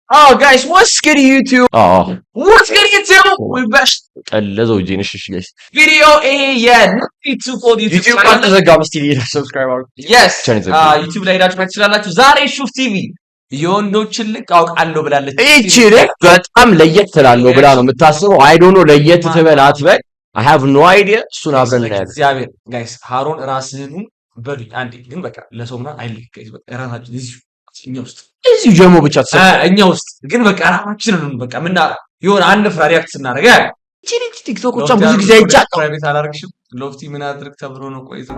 Oh guys, what's good YouTube? What's good YouTube? We best ለዘውጄን እሺ ጋይስ video YouTube for YouTube ካንተ ዘጋም እስቲ ሰብስክራይብ አድርጉ yes YouTube ላይ ሄዳችሁ ማየት ትችላላችሁ ዛሬ ሹፍ ቲቪ የወንዶችን ልክ አውቃለሁ ብላለች እቺ ልክ በጣም ለየት ትላለሁ ብላ ነው የምታስበው አይ ዶንት ኖ ለየት ትበል አትበል I have no idea እሱን አብረን እናያለን እግዚአብሔር ጋይስ ሃሮን ራስህን በሉ አንዴ ግን በቃ ለሰውና አይልክ ጋይስ በቃ ራሳችን እዚህ ጀሞ ብቻ ተሰጣ እኛ ውስጥ ግን በቃ ራሳችንን በቃ ምን ይሆን አንድ ፍራ ሪአክት ስናደርግ ቲክቶኮች ብዙ ጊዜ አይቻል ፕራይቬት አላርግሽም ሎፍቲ ምን አድርግ ተብሎ ነው ቆይቶ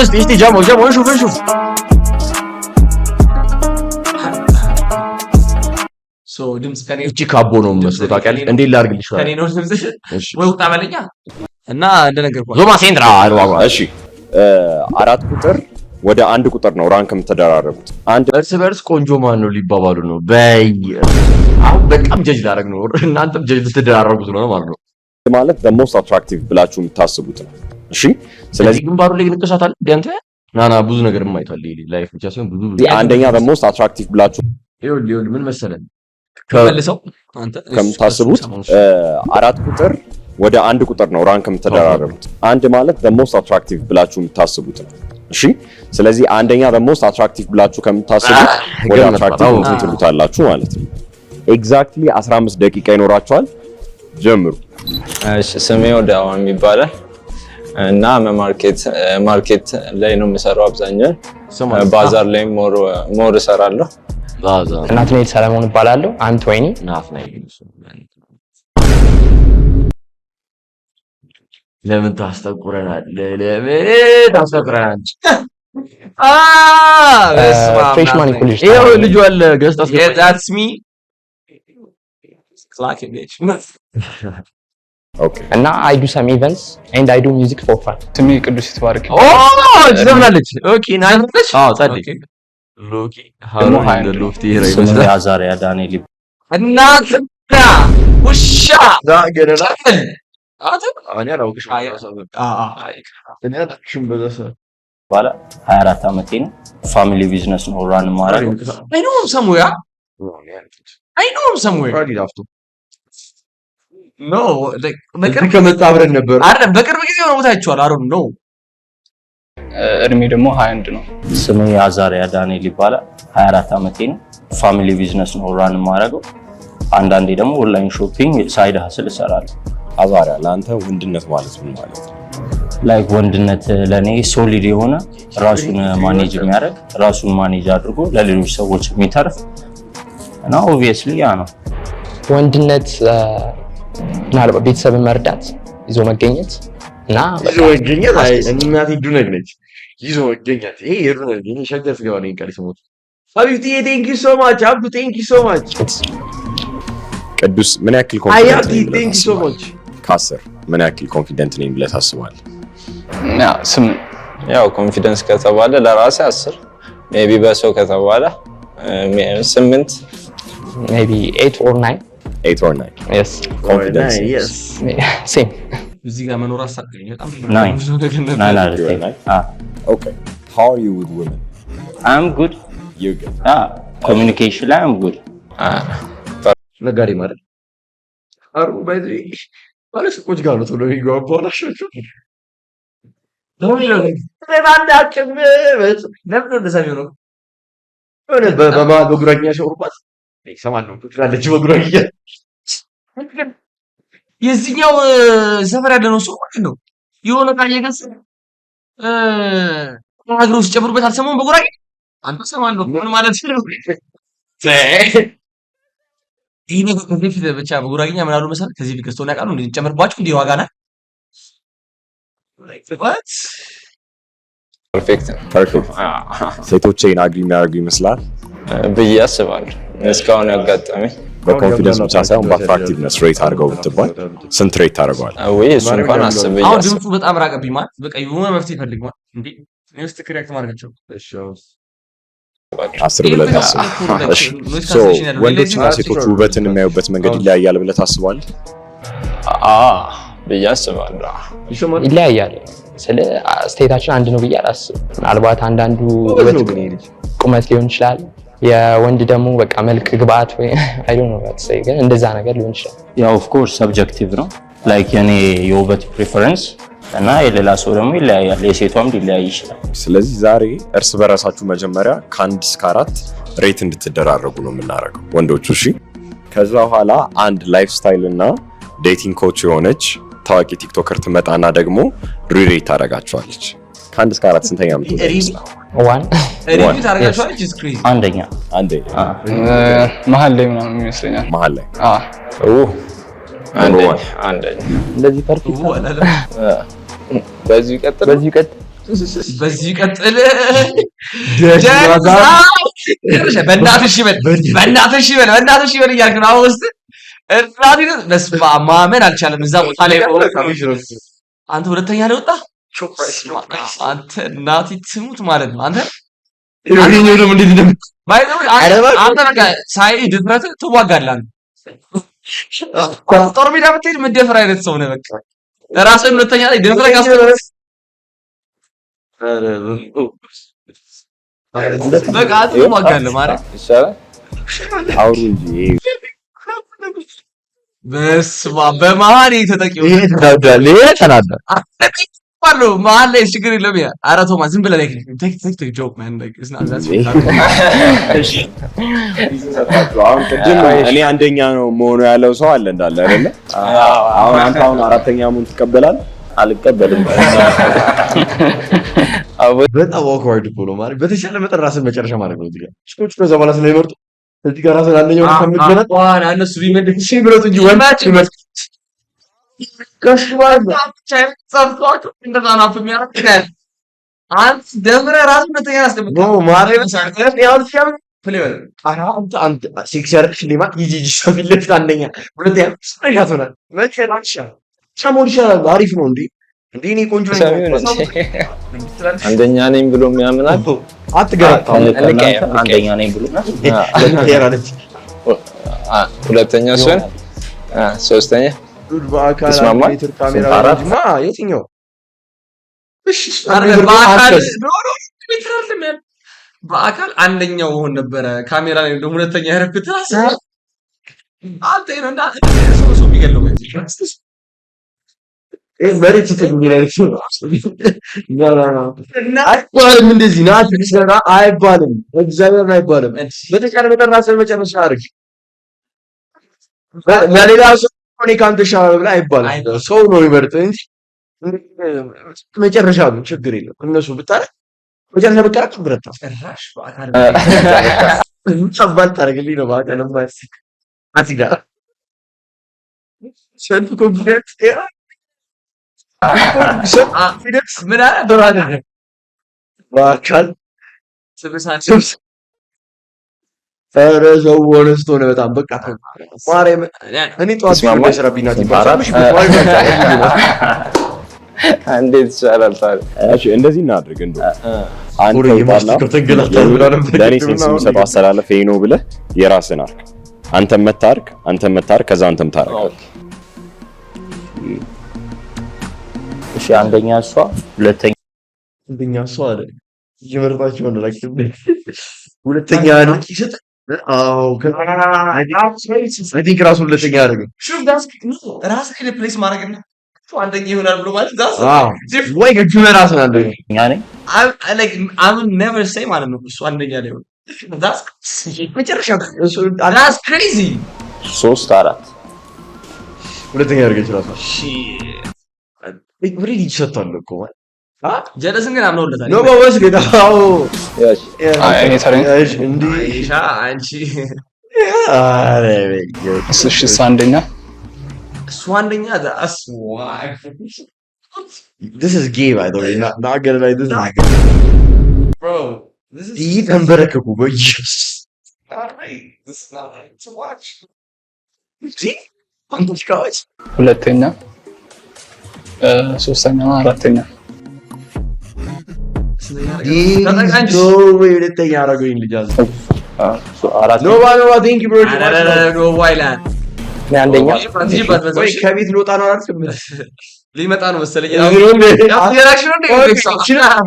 እስቲ ጀሞ ሹፍ ሶ ድምጽ ከኔ እቺ ካቦ ነው መስሎት አቀል እንዴ ላርግልሽ ከኔ ነው ድምጽ ወይ ወጣ በለኛ እና እንደነገርኩ ዞማ ሴንትራ እሺ አራት ቁጥር ወደ አንድ ቁጥር ነው ራንክ የምትደራረቡት አንድ እርስ በርስ ቆንጆ ማን ነው ሊባባሉ ነው በይ አሁን በጣም ጀጅ ላደርግ ነው እናንተም ጀጅ ልትደራረጉት ነው ማለት ነው ማለት the most attractive ብላችሁ የምታስቡት ነው እሺ ስለዚህ ግንባሩ ላይ ንቀሳታል ዲያንተ ናና ብዙ ነገር የማይቷል ላይፍ ብቻ ሳይሆን ብዙ አንደኛ the most attractive ብላችሁ ይኸውልህ ምን መሰለን ከመልሰው አንተ ከምታስቡት አራት ቁጥር ወደ አንድ ቁጥር ነው ራንክ የምትደራረቡት አንድ ማለት the most attractive ብላችሁ የምታስቡት ነው እሺ ስለዚህ አንደኛ the most attractive ብላችሁ ከምታስቡት ወደ attractive ትሉታላችሁ ማለት ነው ኤግዛክትሊ 15 ደቂቃ ይኖራችኋል ጀምሩ እሺ ስሜ ወዳዋም ይባላል እና ማርኬት ላይ ነው የምሰራው አብዛኛው ባዛር ላይ ሞር እሰራለሁ ባዛር ናትናኤል ሰለሞን ይባላልው አንተ ወይኒ ናትናኤል ለምን ታስተቁረናል ፍሬሽማን ኮሌጅ ይሄው ልጅ አለ ገስት አስገባ that's me like it bitch okay እና I do some events and I do music for fun ስሜ ቅዱስ ይትባረክ ዘምናለች ኦኬ ናይነች ጸደይ ሎኪ ሃሮ ሎፍቲ ስሜ አዛሪያ ዳንኤል እናትና ውሻ ዳገረላ አሁን ያራውቅሽ ባላ 24 አመቴ ነው ፋሚሊ ቢዝነስ ነው ራን ማድረግ I know somewhere ራዲ ዳፍቱ no like በቅርብ ከመጣ አብረን ነበር አይደል በቅርብ ጊዜ ነው ቦታችኋል አሮን ነው እድሜ ደግሞ 21 ነው ስሜ አዛሪያ ዳንኤል ይባላል 24 አመቴ ነው ፋሚሊ ቢዝነስ ነው ራን ማድረግ አንዳንዴ ደግሞ ኦንላይን ሾፒንግ ሳይድ ሀስል እሰራለሁ አዛሪያ ለአንተ ወንድነት ማለት ምን ማለት ነው ላይክ ወንድነት ለኔ ሶሊድ የሆነ ራሱን ማኔጅ የሚያደርግ ራሱን ማኔጅ አድርጎ ለሌሎች ሰዎች የሚተርፍ እና ኦብቪየስሊ ያ ነው ወንድነት ምናልባት ቤተሰብን መርዳት ይዞ መገኘት እና ይዞ መገኘት አይ እናቴ ዱነግ ነች ይዞ መገኘት ይሄ የዱነግ ይሄ ሸገር ስጋው ነው እንቀል ስሞት ሀቢብቲ ቴንክ ዩ ሶ ማች አብዱ ቴንክ ዩ ሶ ማች ቅዱስ ምን ያክል ኮንፊደንት ነኝ ቴንክ ዩ ሶ ማች ካሰር ምን ያክል ኮንፊደንት ነኝ ብለህ ታስባለህ ያው ኮንፊደንስ ከተባለ ለራሴ 10 ሜቢ በሰው ከተባለ 8 maybe 8 or 9 8 or 9 yes confidence yes same እዚህ ጋር መኖር አሳቀኝ በጣም 9 okay how are you with women I'm good you good communication I'm good ነጋሪ ማለት አሩ ባይዚ ማለት ቆጭ ጋር ነው ተብሎ ይጓባው ናቸው በጉራኛ ሸውርባት ይሰማለሁ ትላለች በጉራኛ የዚህኛው ሰፈር ያለ ነው ሰው ማለት ነው የሆነ ቃል የገጽ አግሮ ሲጨምሩበት አልሰማውም በጉራኛ አንተ ሰማለሁ ምን ማለት ነው ይሄ ነው ከፊት ብቻ በጉራኛ ምን አሉ መሰል ከዚህ ፊት ከስተው ያውቃሉ እንዴ ጨምርባችሁ እንዴ ዋጋና what perfect ሴቶቼን አግሪ የሚያደርጉ ይመስላል ብዬ አስባለሁ እስካሁን ያጋጠመኝ በኮንፊደንስ ብቻ ሳይሆን በአትራክቲቭነስ ሬት አድርገው ብትባል ስንት ሬት ታደርገዋል ወይ እሱ እንኳን አስበኝ አሁን ድምፁ በጣም ራቀብኝ ማለት በቃ የሆነ መፍትሄ ይፈልግ ማለት እንዴ ኔክስት ክሪያክት ማድረጋቸው እሺ 10 ብለህ ታስባለህ እሺ ወንዶችና ሴቶች ውበትን የሚያዩበት መንገድ ይለያያል ብለህ ታስባለህ ብዬ አስባለሁ ይለያያል ስለ ስቴታችን አንድ ነው ብዬ አላስብም ምናልባት አንዳንዱ ቁመት ሊሆን ይችላል የወንድ ደግሞ በቃ መልክ ግብአት ወይ አይ ዶንት ኖ ዋት ሴይ ግን እንደዛ ነገር ሊሆን ይችላል። ያው ኦፍ ኮርስ ሰብጀክቲቭ ነው። ላይክ የኔ የውበት ፕሪፈረንስ እና የሌላ ሰው ደግሞ ይለያያል፣ የሴቷም ሊለያይ ይችላል። ስለዚህ ዛሬ እርስ በራሳችሁ መጀመሪያ ከ1 እስከ 4 ሬት እንድትደራረጉ ነው የምናደርገው ወንዶቹ። እሺ ከዛ በኋላ አንድ ላይፍ ስታይል እና ዴቲንግ ኮች የሆነች ታዋቂ ቲክቶከር ትመጣና ደግሞ ሪሬት ታደርጋቸዋለች። ከ1 እስከ 4 ስንተኛ ምትሆን? ሪቪው ታደርጋቸዋለች። ስክሪን አንደኛ መሀል ላይ ምናምን ይመስለኛል። መሀል ላይ እንደዚህ ፐርፌክት በዚህ ይቀጥል በእናትሽ ይበል እያልክ ነው አሁን ውስጥ በስመ አብ ማመን አልቻለም። እዛ ቦታ ላይ አንተ ሁለተኛ ላይ ወጣ። አንተ እናቴ ትሙት ማለት ነው። አንተ በቃ ሳይ ድፍረት ትዋጋለህ። ጦር ሜዳ ብትሄድ የምትደፍር አይነት ሰው ነህ። በቃ ራስህን ሁለተኛ ላይ ደፍረህ ካስቀመጥክ በቃ ትዋጋለህ ማለት ይሻላል። አውሩ እንጂ በስመ አብ በመሀል ተጠቂው ባሉ መሀል ላይ ችግር የለም። ያ ኧረ ቶማ ዝም ብለህ ቴክ ጆክ ማን ላይክ ኢትስ ናት ዛት አሁን ቅድም እኔ አንደኛ ነው መሆኑ ያለው ሰው አለ እንዳለ አይደለ? አሁን አንተ አራተኛ መሆን ትቀበላለህ? አልቀበልም። በጣም awkward እኮ ነው ማለት በተሻለ መጠን ራስን መጨረሻ ማድረግ ነው። እዚህ ጋር ስኮች ከዛ በኋላ ስለሚመርጡ እዚህ ጋር ራስን አንደኛው ከምትገና እነሱ ቢመድብ እሺ ብለውት እንጂ ወንድ ይመርጥ ከሽዋል ጸፍቷት እንደዛ ነው የሚያረክራል። አንተ ደምረህ ራስን መተኛ አስቀምጥ ነው ማረም ሳይሆን ያው ሲያም ፍሌቨር አንተ ሲክስ ያርክሽ ሊማ ይጂ ሸፊለት አንደኛ ሁለተኛ ስፔሻት ሆነ መቼላቻ ቻሞል ይሻላል። አሪፍ ነው እንዴ እኔ ቆንጆ ነኝ አንደኛ ነኝ ብሎ የሚያምናል አትገራታው። አንደኛ ነኝ ብሎ ሁለተኛ ሲሆን ሶስተኛ በአካል ሜትር ካሜራ አራማ የትኛው በአካል አንደኛው መሆን ነበረ። ካሜራ ላይ ደግሞ ሁለተኛ ያረፍት አንተ ነው እንዳ ሰው የሚገለው መሬት ተገኝላችሁ አይባልም። እንደዚህ ናት ሲሰራ አይባልም። እግዚአብሔርን አይባልም። በተቻለ መጠን ራስን መጨረሻ አድርግ። ለሌላ ሰው እኔ ካንተ ሻለ ብለህ አይባልም። ሰው ነው የሚመርጥህ እንጂ መጨረሻ ነው ችግር የለም። እነሱ ብታረግ መጨረሻ ብታረግ ብረታ ጭራሽ በአካል ሰባል ታረግልኝ ነው በአካል ማለት አትጋ ሰልፍ ኮምፕሌት ምን አለ በባለ በአካል ስብሳት ፈረዘው ወለስቶ ነው በጣም በቃ ማርያም እኔ ጧት ስለሰራብኝ ናት ይባላል። እንዴት ይቻላል ታዲያ? እሺ እንደዚህ እናድርግ እንደው አንተ ለኔ ሴንስ የሚሰጥ አስተላለፍ ይሄ ነው ብለህ የራስህን አርግ። አንተም መታርክ ከዛ አንተም ታርክ። እሺ አንደኛ እሷ ሁለተኛ እሷ አለ ይመርጣቸው ነው ላይክ ሁለተኛ ነው ይሰጥ። አዎ ከአይ ራሱ ሁለተኛ ያደርግ ሹፍ ዳስ ራስህን ፕሌስ ማድረግና አንደኛ ይሆናል ብሎ ማለት ዳስ ወይ ከጁመ ራስ ነው አንደኛ ነኝ I will never say ማለት ነው እሱ አንደኛ ላይ ነው ዳስ መጨረሻ ዳስ crazy 3 4 ሁለተኛ ያደርግ ይችላል። እሺ ወሬ ይሰጣል እኮ ጀለስን ግን አምነውለታል ነው ባወስ ገዳው እኔ ታሪክ እንዴ አይሻ አንቺ አረ እሱ አንደኛ that's why this is gay by the way not gonna like this bro this is ተንበረከኩ በኢየሱስ alright this is not right to watch see አንተስ ካዎች ሁለተኛ ሶስተኛ አራተኛ ሁለተኛ አረገኝ ልጅ አለ አራት ኖባ ቴንክ ዩ ብሮ no ዋይላንድ አንደኛ ወይ ከቤት ልወጣ ነው አላልክም? ሊመጣ ነው መሰለኝ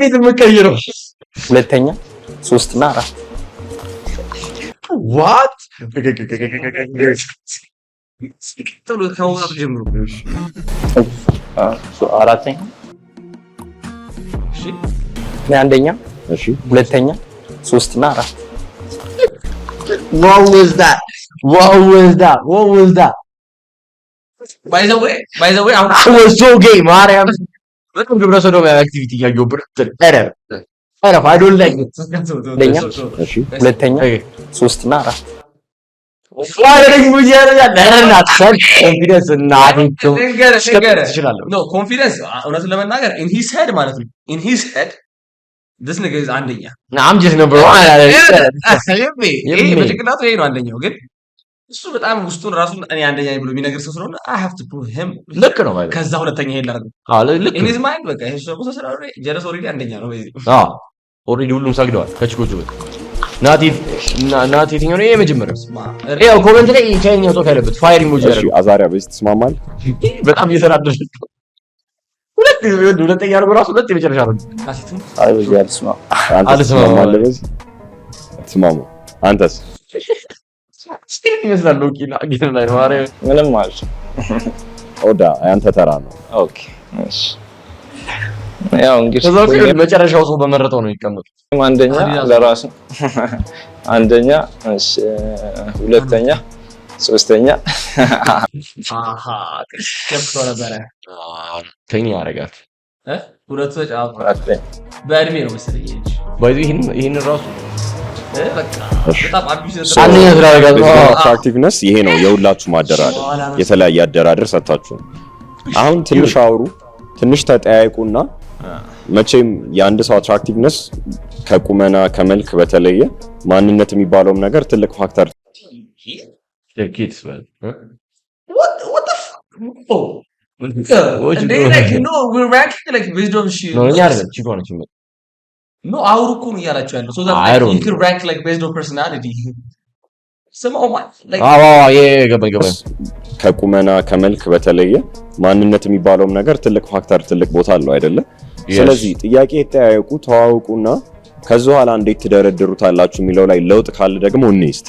ቤት የምትቀይረው ሁለተኛ 3 እና 4 ዋት ጥሎ ከመውጣቱ ጀምሮ አራተኛ እሺ እኔ አንደኛ እሺ ሁለተኛ ሶስት እና አራት what was that ባይ ዘ ዌይ አሁን I was so gay ማርያም በጣም ግብረ ሰዶማዊ አክቲቪቲ እያየሁ ኤረር I don't like it አንደኛ እሺ ሁለተኛ ሶስት እና አራት ኮንፊደንስ እውነቱን ለመናገር ኢን ሂዝ ሄድ ማለት ነው ኢን ሂዝ ሄድ this nigga is አንደኛ I'm just number one በጭንቅላቱ ይሄ ነው አንደኛው ግን እሱ በጣም ውስጡን ራሱን እኔ አንደኛ ብሎ የሚነግር ሰው ስለሆነ I have to prove him ልክ ነው ማለት ከዛ ሁለተኛ ይሄን ላድርግ ልክ in his mind በቃ ይሄ ሰው ስለሆነ ጀለስ ኦልሬዲ አንደኛ ነው በዚህ ኦልሬዲ ሁሉም ሰግደዋል ከችኮቹ ናቲ የትኛው ነው የመጀመሪያው ያው ኮሜንት ላይ ቻይኛ ጽሑፍ ያለበት ፋየር ኢሞጂ እሺ ያለበት አዛሪያ በዚህ ትስማማለህ? በጣም እየተናደደ ሁለተኛ ነው ራሱ ሁለት የመጨረሻ ነው አይ በዚህ አልስማማም አንተ አልስማማም። ትስማማለህ በዚህ? ትስማሙ። አንተስ? ስቲል ይመስላል ሎኪና ጌታ ላይ ነው ማርያም ምንም ማለት ኦዳ ያንተ ተራ ነው። ኦኬ እሺ ያው እንግዲህ ከዛው መጨረሻው ሰው በመረጠው ነው የሚቀመጡት አንደኛ ለራሱ አንደኛ እሺ ሁለተኛ ሶስተኛ አሃ ከፍቶ ነበረ ከኛ ያረጋት ሁለቱ ተጫዋች አራተኛ በእድሜ ነው መሰለኝ እንጂ ባይዚ ይሄን ራሱ በቃ በጣም አቢስ አንደኛ ስላረጋት አትራክቲቭነስ ይሄ ነው የሁላችሁ ማደራደር። የተለያየ አደራደር ሰጣችሁ። አሁን ትንሽ አውሩ፣ ትንሽ ተጠያይቁና መቼም የአንድ ሰው አትራክቲቭነስ ከቁመና ከመልክ በተለየ ማንነት የሚባለውም ነገር ትልቅ ፋክተር ኪድስ well what the no we're ranking like based on shit ነው እኛ አይደለም ቺኮ ነች ማለት no አውሩ እኮ ነው እያላችሁ ያለው so that you can rank like based on personality somehow like ገባኝ ከቁመና ከመልክ በተለየ ማንነት የሚባለውም ነገር ትልቅ ፋክተር ትልቅ ቦታ አለው አይደለ? ስለዚህ ጥያቄ ተጠያየቁ፣ ተዋውቁና ከዛ በኋላ እንዴት ትደረድሩታላችሁ የሚለው ላይ ለውጥ ካለ ደግሞ እንስቲ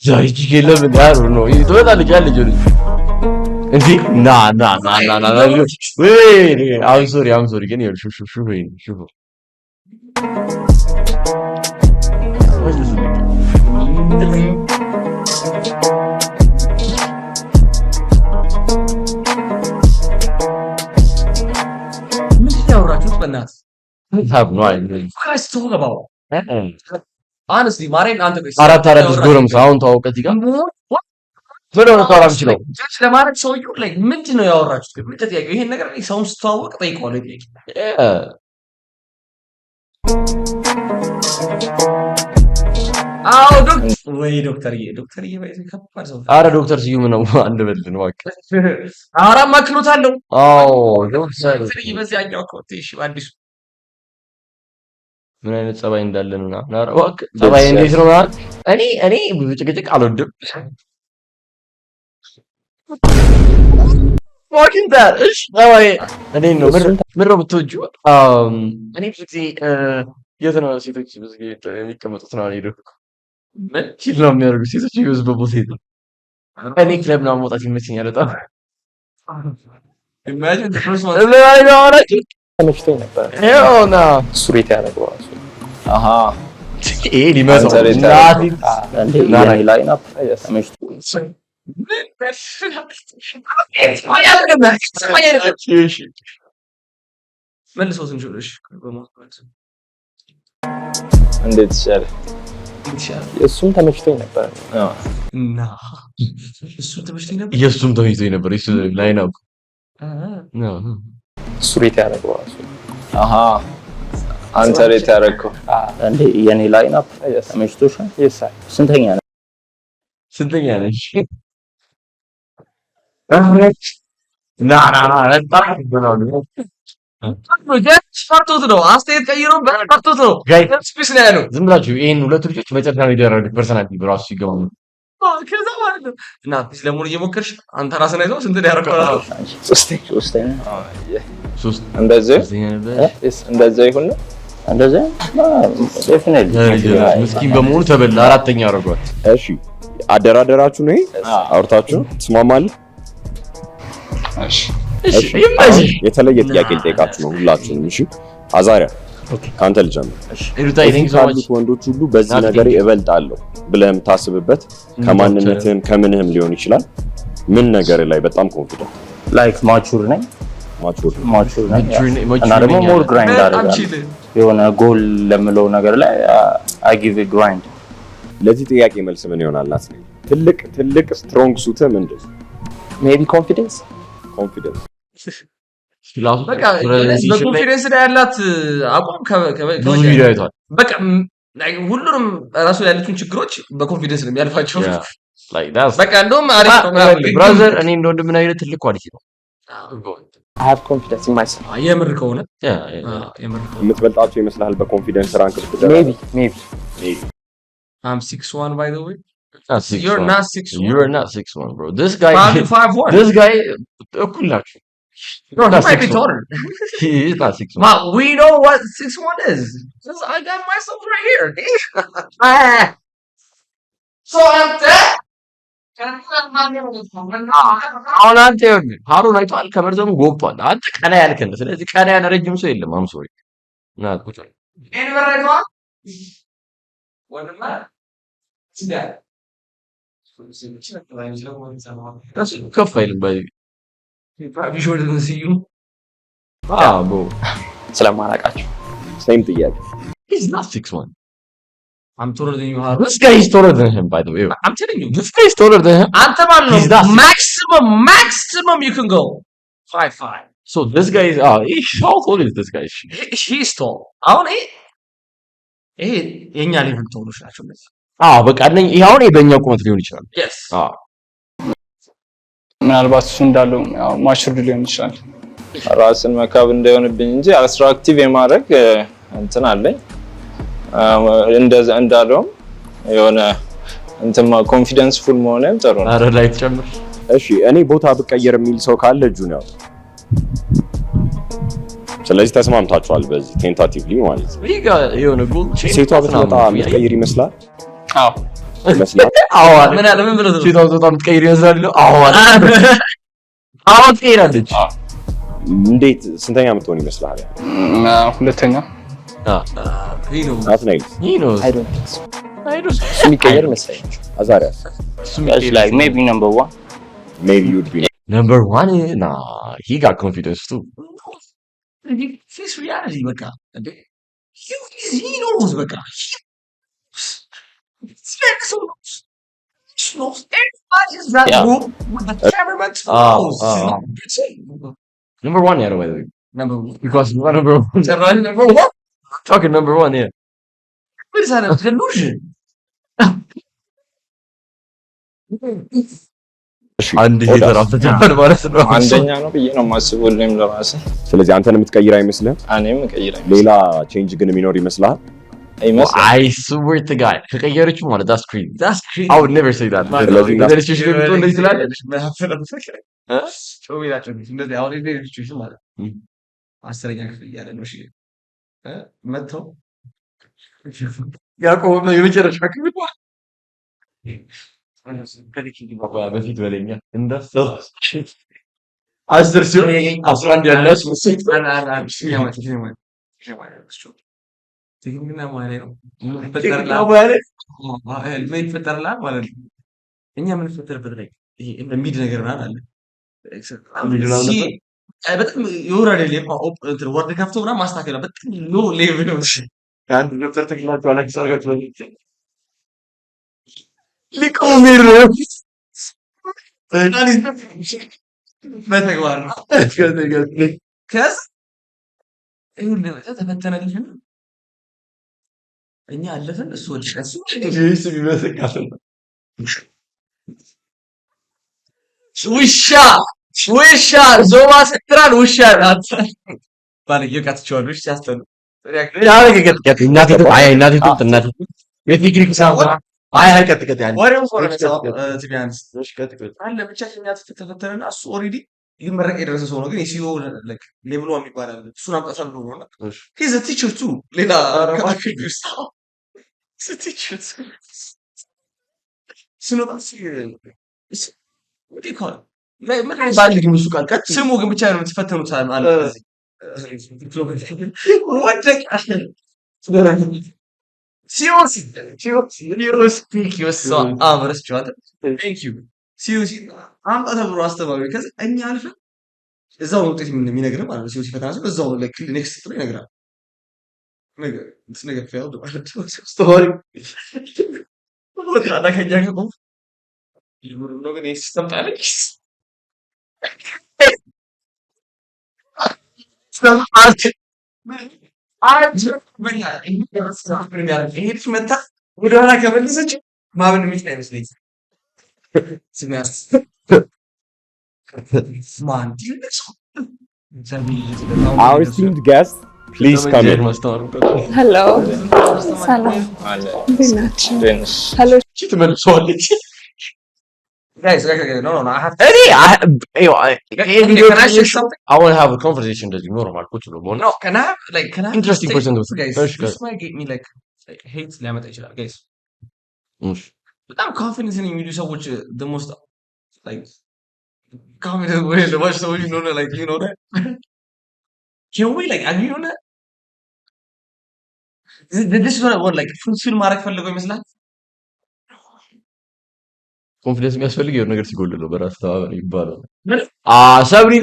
ዛይጂ ለምን ያሩ ነው ይተወጣልኝ ያለኝ እንዴ ና ወይ I'm sorry ግን ይኸውልሽ ሹፍ ምንድን ያወራችሁት በእናትህ have no idea Christ talk about honestly ማሬን አንተ አራት ጎረምሳ አሁን ተዋውቀት ይጋ ምን ነው ታውራ ምችለው ጀስት ለማለት ሰውዬው ላይ ምንድን ነው ያወራችሁት ግን ምን ተጠያየው ይሄን ነገር ላይ ሰውን ስተዋወቅ ጠይቀዋለሁ ጥያቄ አዎ ዶክተርዬ ባይዘ ከባድ ሰው አረ ዶክተር ስዩም ነው አንድ በልን እባክህ አራ ማክሎታለሁ አዎ ዶክተርዬ በዚያኛው ኮቴ እሺ አዲሱ ምን አይነት ጸባይ እንዳለን እና አረ እባክህ ጸባይ እንዴት ነው እኔ ጭቅጭቅ አልወድም ዋኪንግ ዳት እሺ ጸባይ እኔ ነው ምን ነው ብትወጂው እኔ ብዙ ጊዜ የት ነው ሴቶች ብዙ ጊዜ የሚቀመጡት ነው አይደል ምን ቺል ነው የሚያደርጉት ሴቶች ይወዝበው ቦታ ይዘው እኔ ክለብ ነው መውጣት ይመቸኛል በጣም imagine the first one ተመችቶኝ ነበር ይኸውና ሱሪት ያደረገው ራሱ አሃ ይሄ ሊመጣው ናቲ ላይን አፕ ተመችቶኝ መልሶ ትንሽ በማለት እንዴት ይሻላል እሱም ተመችቶኝ ነበር እና እሱም ተመችቶኝ ነበር የእሱም ተመችቶኝ ነበር እሱ ላይን አፕ ሱሪት ያደረገው ራሱ አሃ አንተ ሬት ያደረገው እንዴ የኔ ላይን አፕ ተመችቶሻል ይሳይ ስንተኛ ነሽ ፈርቶት ነው አስተያየት ቀይሮ ፈርቶት ነው ስፔስ ላይ ያለው ዝም ብላችሁ ይሄን ሁለት ልጆች መጨረሻ ነው የደረሱት ፐርሰናሊቲ በራሱ ሲገቡ ከዛ ማለት ነው እና ስለሙሉ እየሞከርሽ አንተ ራስህን አይተው ስንት ነው ያደረገው? ሶስተኛ እንደዛ ይሁን ነው እንደዛ ምስኪን በመሆኑ ተበላ። አራተኛ አደረጓት። እሺ አደራደራችሁ ነው አውርታችሁ ትስማማለህ? እሺ ይመጣሽ። የተለየ ጥያቄ ልጠይቃችሁ ነው ሁላችሁንም። እሺ አዛሪያ ካንተ ልጀምር። ካሉት ወንዶች ሁሉ በዚህ ነገር እበልጣለሁ ብለህ የምታስብበት ከማንነትህም ከምንህም ሊሆን ይችላል። ምን ነገር ላይ በጣም ኮንፊደንት ላይክ ማቹር ነኝ እና ደግሞ ሞር ግራይንድ አደርጋለሁ የሆነ ጎል ለምለው ነገር ላይ አይ ጊቭ ግራይንድ። ለዚህ ጥያቄ መልስ ምን ይሆናል? ናት ትልቅ ስትሮንግ ሱትህ ምንድን ነው? ሜቢ ኮንፊደንስ በቃ በኮንፊደንስ ላይ ያላት አቋም ብዙ ቪዲዮ አይቷል። በቃ ሁሉንም ራሱ ያሉትን ችግሮች በኮንፊደንስ ነው የሚያልፋቸው። በቃ እንደውም አሪፍ ነው ብራዘር። እኔ እንደ ወንድምና አይነት ትልቅ ኳሊቲ ነው። I have confidence in myself. የምር ከሆነ የምትበልጣቸው ይመስልሃል? በኮንፊደንስ ራንክ ብትደረግ maybe I'm 6'1" by the way. You're not 6'1". You're not 6'1", bro. This guy 5'1". This guy እኩል ናችሁ። No, he might be taller. He is not 6'1". Ma, we know what 6'1" is. I got myself right here. So I'm dead. አሁን አንተ ይኸውልህ ሃሩን አይተዋል። ከመርዘሙ ጎብቷል። አንተ ቀና ያልከን። ስለዚህ ቀና ያለ ረጅም ሰው የለም። አም ሶሪ ና ቁጭ ይሄን በራይቷል ወንድማ ከፍ አይልም። ስለማላውቃቸው ሴም ጥያቄ። He's not 6'1". I'm taller than you, Haru. This guy is taller than him, by the way. I'm telling you. This guy is taller than him. አንተ ማን ነው? Maximum you can go 5'5". So this guy is how tall is this guy? He's tall. አሁን ይሄ የኛ ሌቭል ተውሎች ናቸው እነዚህ። በቃ ይሄ አሁን በእኛ ቁመት ሊሆን ይችላል። Yes. ምናልባት እሱ እንዳለው ማቹርድ ሊሆን ይችላል። ራስን መካብ እንዳይሆንብኝ እንጂ አትራክቲቭ የማድረግ እንትን አለኝ። እንደዛ እንዳለውም የሆነ እንትን ኮንፊደንስ ፉል መሆንም ጥሩ ነው። አረ ላይ ተጨምር። እሺ እኔ ቦታ ብቀየር የሚል ሰው ካለ እጁን ያው። ስለዚህ ተስማምታችኋል በዚህ ቴንታቲቭሊ ማለት ነው። ይጋ የሆነ ጎል ሴቷ ብትመጣ የምትቀይር ይመስላል? አዎ ይመስላል። ምን አለ ምን ብለው ነው? ሴቷ ብትመጣ የምትቀይር ይመስላል? ትቀይራለች። እንዴት ስንተኛ የምትሆን ይመስልሃል? ሁለተኛ የሚቀየር ይመስለኛል። አዛሪያስ? like maybe number 1. Maybe you'd be number 1. Nah, he got confidence too. Face reality በቃ እንዴ he knows በቃ everybody's that group with the cameraman knows. Number 1 yeah, by the way. Number 1. Because number 1. Number 1. Talking number 1, yeah. What is that a delusion? አንድ ሄደር አፍተጃል ማለት ነው። አንደኛ ነው ብዬ ነው የማስበው ለራሴ። ስለዚህ አንተን የምትቀይር አይመስልህም? እኔም ቀይራይ። ሌላ ቼንጅ ግን የሚኖር ይመስልሃል? I swear to God ከቀየረችው ማለት that's crazy. I would never say that. ስለዚህ እንደዚህ ትላለች። ሾቤላቸው እንደዚህ አሁን ሌሎች ማለት አስረኛ ክፍል እያለ ነው። እሺ መጥተው ያዕቆብ ነው የመጨረሻ ክፍል በፊት በለኛ እንደሰው 10 ሲሆን 11 ያለስ ትክክለኛ ማለት ነው። ይፈጠርላል ማለት ነው። እኛ የምንፈጠርበት ላይ ይሄ እንደሚድ ነገር ምናምን አለ። በጣም የወረደ ሌቭል ወርድ ከፍቶ ምናምን ማስተካከል በጣም ሎ ሌቭል ነው። አንድ ዶክተር ተክላቸው አላክስ አርጋችሁ ሊቆሚር በተግባር ነው። ከዛ ይሁን ተፈተነልኝ እኛ አለፈን። እሱ ወደ እሱ ቢመስካል ውሻ ዞማ ስትራል ውሻ ናት ባለጌ ቃትቸዋለች ሲያስተሉ አይ ቀጥ ያለ ወሬውን ፎር ቲቢያንስ አለ ብቻ ተፈተረና እሱ ኦልሬዲ ሊመረቅ የደረሰ ሰው ነው። ግን የሲኦ ላይክ ሌቭሉ የሚባል አለ። እሱን አምጣታል ብሎ ነውና ሂዝ አ ቲቸር ቱ ሌላ ካፊክስ ቲቸር ስኖታስ ዲኮል ባንድ ግን እሱ ቃል ቀጥ ስሙ ግን ብቻ ነው የምትፈተኑት ማለት ወደቅ ሲኦሲ አምረስ ጨዋታ ቴንክ ዩ ሲኦሲ አምጣ ተብሎ አስተባባሪ ከዛ እኛ አልፈን እዛው ውጤት የሚነግርህ ማለት ነው። ሲኦሲ ፈተና ሲሆን እዛው ላይክ ኔክስት ጥሩ ይነግራል። ነገር ፌል ስቶሪ ወጣ ከኛ ከቆም ይሁን ነው ግን ሲስተም ታለች ይሄድ መታ ወደኋላ ከመለሰች ማመን የሚችል አይመስለኝም። Our esteemed guest, please come in. ሄሎ ሰላም፣ እንዴት ናችሁ? ሄሎ ትመልሰዋለች። Guys, no, I have I want to have a conversation እንደዚህ ኖርማል ቁጭ ብሎ መሆን no. Can I have Interesting say- person with guys? first This might get me like hate ሊያመጣ ይችላል guys. እሺ በጣም ኮንፊደንስ የሚሉ ሰዎች the most like confident way the most ሰዎች ነው like you know that can we like agree on that? This is what like fulfill ማድረግ ፈልገው ይመስላል። ኮንፊደንስ የሚያስፈልግ የሆነ ነገር ሲጎል ነው በራስ ተባባሪ ይባላል። ምን? ሰብሪ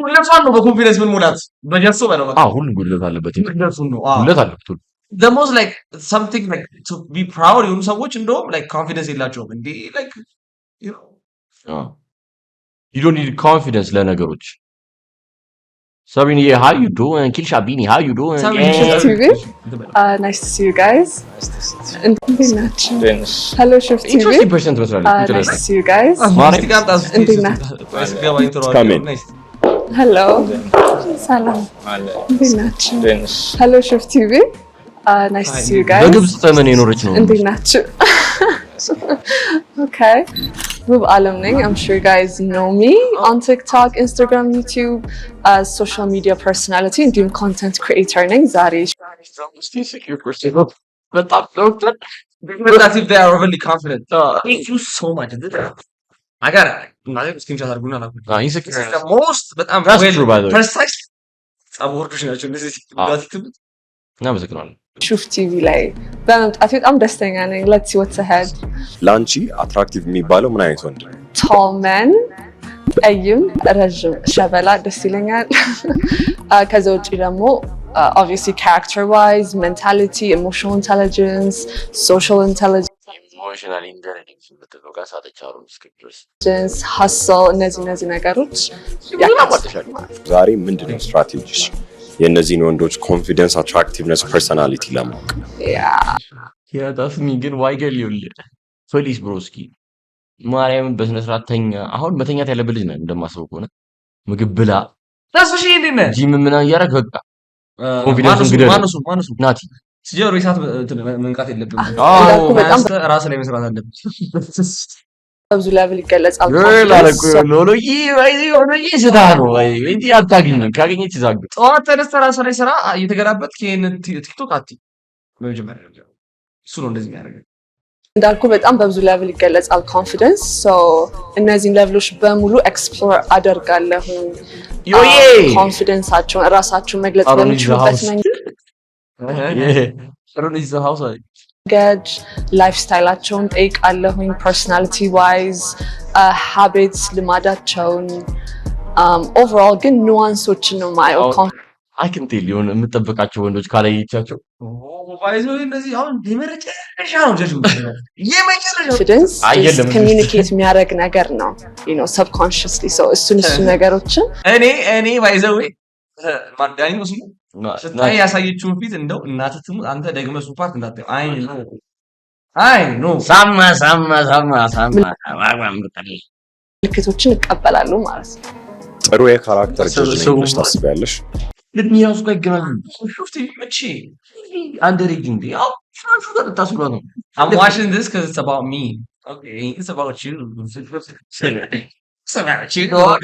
ሁለቷን ነው በኮንፊደንስ ምን ሙላት በጀርሶ በለው በቃ ሁሉም ጉድለት አለበት። ሁለቱን ነው ጉድለት አለበት ሁሉ the most like something like to be proud የሆኑ ሰዎች እንደውም like confidence የላቸውም እንዴ like you know you don't need confidence ለነገሮች። ሰብሪን how you doing? ኪልሻ ቢኒ how you doing? TV. Nice to see you guys. እንዴት ናችሁ? ሄሎ ሽፍት ቲቪ። Interesting person ትመስላለች። Nice to Interesting. see you guys. እስቲ ጋር ጣስ እንዴት ናችሁ? ገባ ኢንትሮ Come in. ሄሎ ሰላም፣ እንዴት ናችሁ? ሄሎ ሽፍት ቲቪ። Nice to see you guys. በግብጽ ዘመን የኖረች ነው። እንዴት ናችሁ? Okay. ውብ አለም ነኝ. I'm sure you guys know me on TikTok, Instagram, YouTube as social media personality እንዲሁም content creator ነኝ. ዛሬ በጣም ዶክተር But if they are overly confident thank you so much I got it ማለት ስክሪንሾት አድርጉና ላኩ insecure the most በጣም That's true, by the way. precise አቦርዶች ናቸው እንደዚህ እናመሰግናለን። ሹፍ ቲቪ ላይ በመምጣት በጣም ደስተኛ ነኝ. Let's see what's ahead. ለአንቺ አትራክቲቭ የሚባለው ምን አይነት ወንድ ነው? Tall men, ጠይም፣ ረዥም፣ ሸበላ ደስ ይለኛል. ከዛ ውጪ ደግሞ obviously character wise, mentality, emotional intelligence, social intelligence, ኢሞሽናል ኢንተለጀንስ የምትለው ጋር ሳተቻሩ እስክድረስ hustle እነዚህ ነገሮች ያሟልሻል። ዛሬ ምንድነው ስትራቴጂሽ የእነዚህን ወንዶች ኮንፊደንስ፣ አትራክቲቭነስ፣ ፐርሰናሊቲ ለማወቅ? ያዳስሚ ግን ዋይገል ይኸውልህ ፖሊስ ብሮስኪ ማርያምን በስነ ስርዓት ተኛ። አሁን መተኛት ያለብህ ልጅ ነህ እንደማስበው ከሆነ ምግብ ብላ ታስፈሽ እንዴ ጂም ምናምን እያደረግ በቃ ኮንፊደንስ እንግዲህ ማነሱ ናቲ ሲጀሩ ይሳት መንቃት የለብንም። እንዳልኩ በጣም ራስ ላይ መስራት አለብን። በብዙ ሌቭል ይገለጻል። ላለቁ ሎሎጂ ወይ ስታ ነው ወይ እንዴ አታገኝም። ካገኘች ይዛግ ጠዋት ተነስተህ ራስ ላይ ስራ እየተገላበት ከይሄን ቲክቶክ አቲ በመጀመሪያ ደረጃ እሱ ነው እንደዚህ የሚያደርገው። እንዳልኩ በጣም በብዙ ሌቭል ይገለጻል ኮንፊደንስ። ሶ እነዚህን ሌቭሎች በሙሉ ኤክስፕሎር አደርጋለሁ። ዮዬ ኮንፊደንሳቸውን ራሳቸውን መግለጽ በሚችሉበት መንገድ ላይፍ ስታይላቸውን ጠይቃለሁኝ። ፐርሶናሊቲ ዋይዝ ሃቢትስ፣ ልማዳቸውን ኦቨርኦል ግን ኑዋንሶችን ነው የማየው። አይከን ቴል የሆነ የምጠብቃቸው ወንዶች ካላየቻቸው ባይዞ እንደዚህ አሁን የመጨረሻ ነው ጀጅ የመጨረሻ ኮንፊደንስ አየለም ኮሚኒኬት የሚያደርግ ነገር ነው ሰብኮንሽስሊ። እሱ ነገሮችን እኔ ባይዘው ማዳኒ ነው ስሙ ስታይ ያሳየችውን ፊት እንደው እናትህ ትሙት አንተ ደግመህ እሱ ፓርት እንዳታየው። አይ ኖ ሳማ ምልክቶችን ይቀበላሉ ማለት ነው። ጥሩ የካራክተር ጀጅ ነኝ ብለሽ ታስቢያለሽ? ለምን ያውስ ጋር ገና ሹፍቲ መቼ አንደሪንግ ያው ልታስብሏት ነው። I'm watching this because it's about me. Okay, it's about you. It's about you, girl.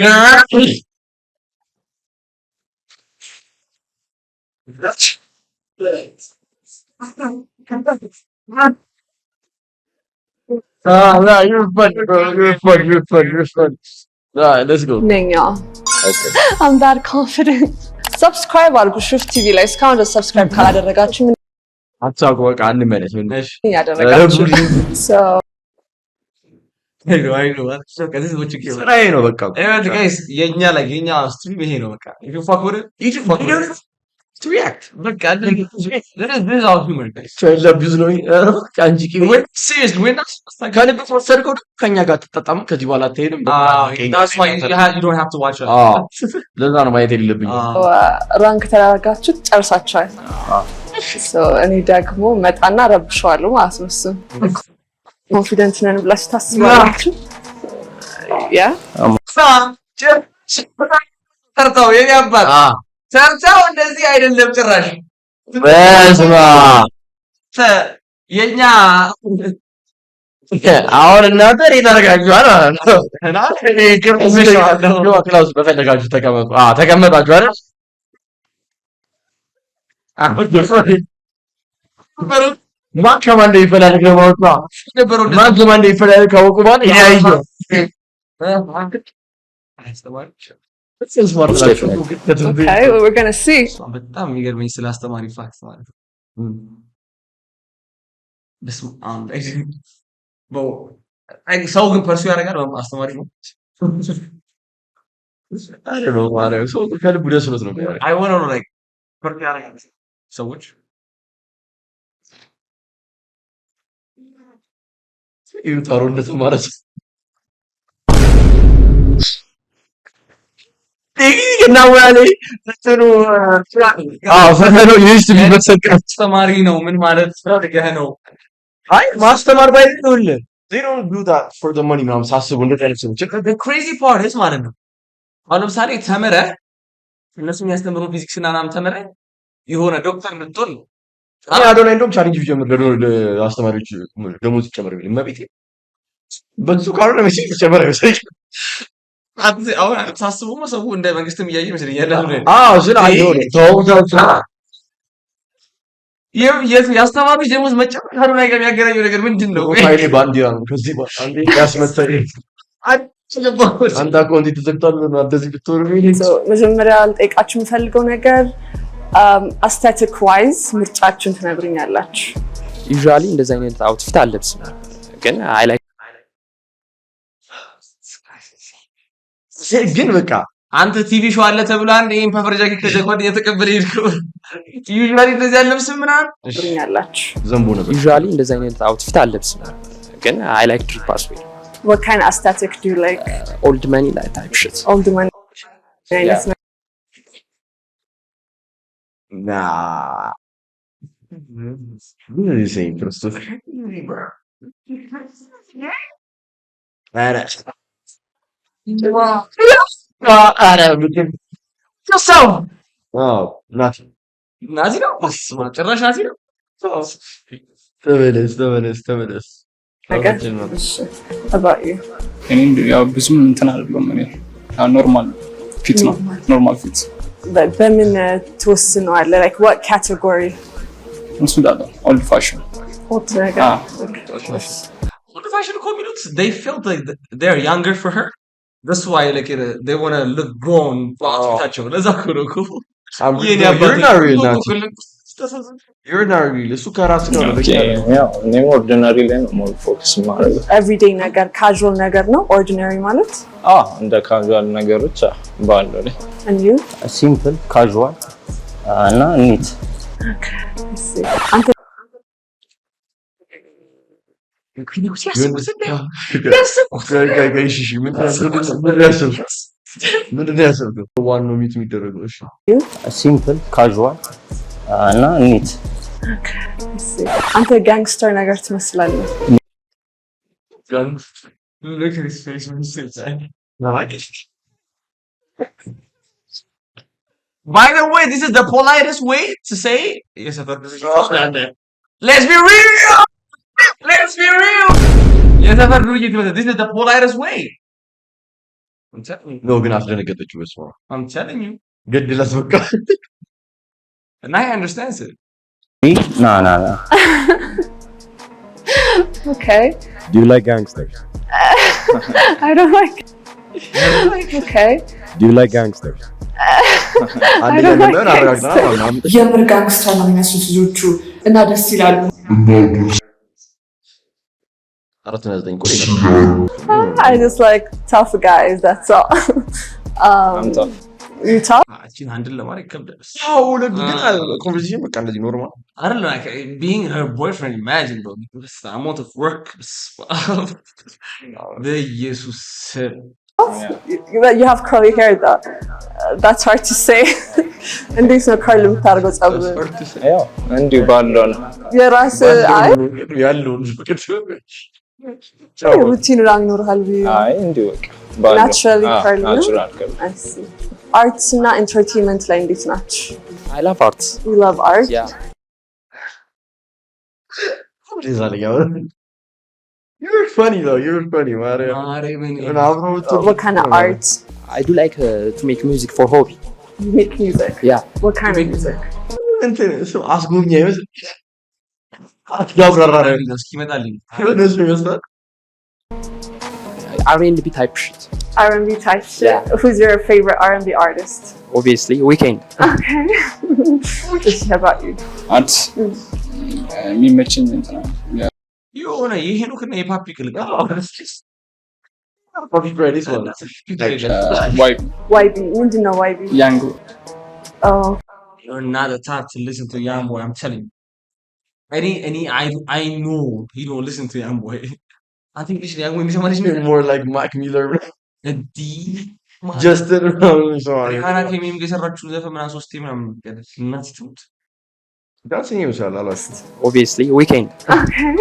No, you're fun, bro. You're fun. Alright, let's go. ነኝ። I'm that confident. ሰብስክራይብ አድርጉ ሹፍ ቲቪ ላይ። እስካሁን ድረስ ሰብስክራይብ ካላደረጋችሁ ምን አትሳቁ፣ በቃ እንመለስ። ምንሽ እያደረጋችሁ? So ስራዬ ነው በቃ። Guys, የኛ stream ይሄ ነው በቃ. If you fuck with it, you should fuck with it. To react. በቃ this is all humor, guys. ለቢዝ ነው አንቺ Seriously, we're not like ከልብ ወሰድከው ከኛ ጋር ትጠጣም ከዚህ በኋላ አትሄድም። that's why you don't have to watch it. ለዛ ነው ማየት የሌለብኝ። ራንክ ተደረጋችሁ ጨርሳችኋል። So እኔ ደግሞ መጣና ረብሸዋለሁ ማለት ነው። እሱን ኮንፊደንት ነን ብላችሁ ታስባላችሁ? ያ ሰርተው የኔ አባት ሰርተው እንደዚህ አይደለም ጭራሽ። በስመ አብ የኛ አሁን እናንተ ተረጋግጧል ማለት ነው። ክላስ በፈለጋችሁ ተቀመጡ። ተቀመጣችሁ አይደል? ማን ከማን እንደሚፈላለግ ነው ማለት ነው። ማን ከማን እንደሚፈላለግ ካወቁ በኋላ ይያይው Okay, we're going to see. በጣም የሚገርመኝ ስለ አስተማሪ ፋክት ማለት ነው። ሰው ግን ፐርሱ ያደርጋል አስተማሪ ነው። ሰው ከልቡ ደስ ብሎት ነው። I want to know like ፐርሱ ያደርጋል ሰዎች ይውጣሩ እንደተማረ ሰው አስተማሪ ነው ምን ማለት ፈልገህ ነው? አይ ማስተማር ባይሆንልህ they don't do that for the money ምናምን ሳስቡ እንደዚህ አይነት ሰዎች the crazy part is ማለት ነው። አሁን ለምሳሌ ተምረህ እነሱ የሚያስተምሩ ፊዚክስ እና ምናምን ተምረህ የሆነ ዶክተር ልትሆን አዶና እንደውም ቻሌንጅ ቢጀምር ለአስተማሪዎች ደሞዝ ይጨመር ቢል መቤቴ በዙ ካልሆነ መቼ ይጨመር አይመስለኝ። አሁን ሳስበው ሰው እንደ መንግስትም እያየ ይመስለኛል። ስለ አይሆነ የአስተማሪዎች ደሞዝ መጨመር ካሉ ላይ ጋር የሚያገናኘው ነገር ምንድን ነው? ፋይሌ ባንዲያ ነው። ከዚህ አንዴ ያስመሰለኝ አንተ አካውንት ተዘግቷል እንደዚህ ብትወሩ መጀመሪያ ልጠይቃችሁ የምፈልገው ነገር አስቴቲክ ዋይዝ ምርጫችሁን ትነግሩኛላችሁ? ዩዥዋሊ እንደዚህ አይነት አውትፊት አለብስም ግን አይ ላይክ ግን በቃ አንተ ቲቪ ሾው አለ ተብሎ አንድ ይሄን ፐፈር ጃኬት ከጀኮድ የተቀበለ ይልከው ዩዥዋሊ እንደዚህ አለብስም ምናምን ትነግሩኛላችሁ? ዘንቦ ነበር። ዩዥዋሊ እንደዚህ አይነት አውትፊት አለብስም ግን አይ ላይክ ድሪፕ አስ ዌል What kind of aesthetic do you like? ኦልድ ማኒ ላይ ታይፕ ሽት Old money. Nah. What are you saying, Christopher? Nothing. ናዚ ነው ጭራሽ ናዚ ነው። ተመለስ። ነገር about you? እኔ ያው ብዙም እንትን አይደለም። እኔ ኖርማል ፊት ነው። ኖርማል ፊት በምን ትወስነዋለህ? like what category? እሱ ዳታ ኦልድ ፋሽን Old ነገር Old fashion እኮ የሚሉት they felt like they're younger for her. That's why like they want to look grown. ለዛ እኮ ነው እኮ የኔ አባት You're not real, Nati. You're not real. እሱ ከራስ ጋር ነው። እኔም ኦርዲናሪ ላይ ነው ሞር ፎከስ ማድረግ። everyday ነገር casual ነገር ነው ordinary ማለት? እንደ ካዥዋል ነገሮች ባለው ላይ and you? ሲምፕል ካዥዋል እና ኒት። አንተ ምንድን ነው ያሰብከው? ዋናው ሚት የሚደረገው እሺ ሲምፕል ካዥዋል እና ኒት። አንተ ጋንግስተር ነገር ትመስላለህ። Look at his face when he says that. By the way, this is the politest way to say yes. Let's be real! Let's be real! የተፈር ዱርዬ ትመስል this is the politest way. I'm telling you. ነው ግን አስደነገጠችው። በስመ አብ I'm telling you. ገድላት በቃ And I understand it. nah. Okay. Do you like gangsters? I don't like. Okay. Do you like gangsters? አንደኛ እንደሆነ አረጋግጠናል ማለት ነው። የምር ጋንግስተር ነው የሚመስሉት ልጆቹ እና ደስ ይላሉ። 4.9 ቆይ I just like tough guys. That's all. I'm tough. You tough? እቺን ሃንድል ለማድረግ ይከብዳል። ያው ሁለት ግን ኮንቨርሴሽን በቃ እንደዚህ ኖርማል አይደለም like being her boyfriend imagine bro the amount of work በኢየሱስ You have curly hair though. That's hard to say. እንዴት ነው curly የምታደርገው ጸጉር? ያው እንዲሁ ባለው ነው የራስ አይ ያለውን ፍቅር ሩቲን ራንግ ኖርሃል ብዬ አይ እንዲሁ በቃ ባለው naturally curly ነው? ናቹራል ከርሊ I see. Arts እና entertainment ላይ እንዴት ናችሁ? I love art. You love art? Yeah. You're funny though. You're funny, Mario. What kind of art? I do like to make music for hobby. You make music? Yeah. What kind of music? እንትን እሱ አስጎብኝ አይመስል አትጋብራራ እስኪመጣልኝ እነሱ ይመስላል R&B type shit. R&B type shit? Yeah. Who's your favorite R&B artist? Obviously, Weeknd. Okay. How about you? አርት የሚመችኝ እንትና የሆነ የሄኖክና የፓፒ ቅልቅ Papi Freddy's one. ዋይብ YB. ምንድን ነው YB? ያንጎ Oh. You're not the type to listen to Young Boy, I'm telling you. I know he don't listen to Young Boy. I think this Young Boy is somebody's name. More like Mac Miller. D. Justin. Sorry. Rihanna came in የሰራችው ዘፈን ምናምን ሶስቴ ምናምን እናት ትሙት Dancing ይመስላል አላስ Obviously, Weeknd. Okay.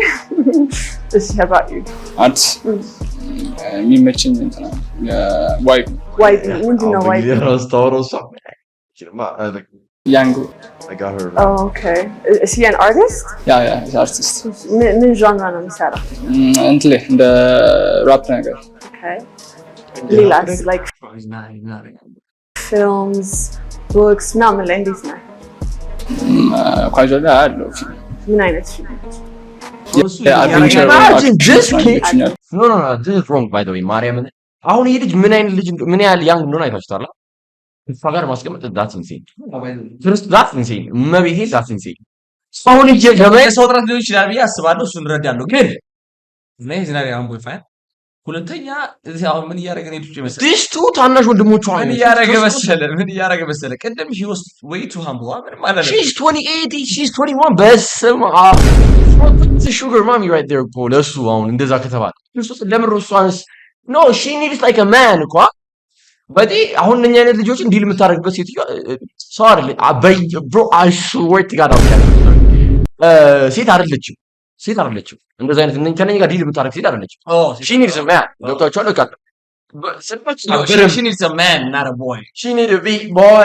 How about you? አርት የሚመችኝ እንትና ዋይብ YB. ምንድን ነው YB? ታወራው እሷ ያንጎ I got her. Oh, okay. Is he an artist? ያ አርቲስት ምን genre ነው የሚሰራው? እንትን ላይ እንደ ራፕ ነገር Okay. ሌላስ like he's not films, books ምናምን ላይ እንዴት ነው? ኳዥዋል አለው ፊልም ምን አይነት ፊልም? አድቬንቸር Imagine this kid. ይችኛል No, this is wrong by the way. ማርያምን አሁን ይሄ ልጅ ምን አይነት ልጅ ምን ያህል ያንግ እንደሆነ አይታችኋል? እሷ ጋር ማስቀመጥ that's insane. First that's insane. መቤቴ that's insane. አሁን እየገበ ሰው ጥረት ሊሆን ይችላል ብዬ አስባለሁ። እሱን እረዳለሁ። ግን እኔ ዝናሪ Young Boy fan ሁለተኛ እዚህ አሁን ምን እያደረገ ነው ልጅ መሰለህ? ዲስቱ ታናሽ ወንድሞቿ ምን እያደረገ መሰለህ? ቅድም he was way too humble ምንም ማለት ነው። She's 28, she's 21. በስመ አብ It's a sugar mommy right there እኮ ለእሱ አሁን እንደዛ ከተባለ ለምን እሷንስ no she needs like a man እኮ በዲ አሁን እኛ አይነት ልጆች እንዲል የምታደርግበት ሴትዮ ሰው አይደለም bro I swear to God ሴት አይደለችም እንደዛ አይነት ከነኛ ጋር ዲል የምታደርግ ሴት አይደለችም she needs a man ገብታችኋል በቃ She needs a man, not a boy. she need a big boy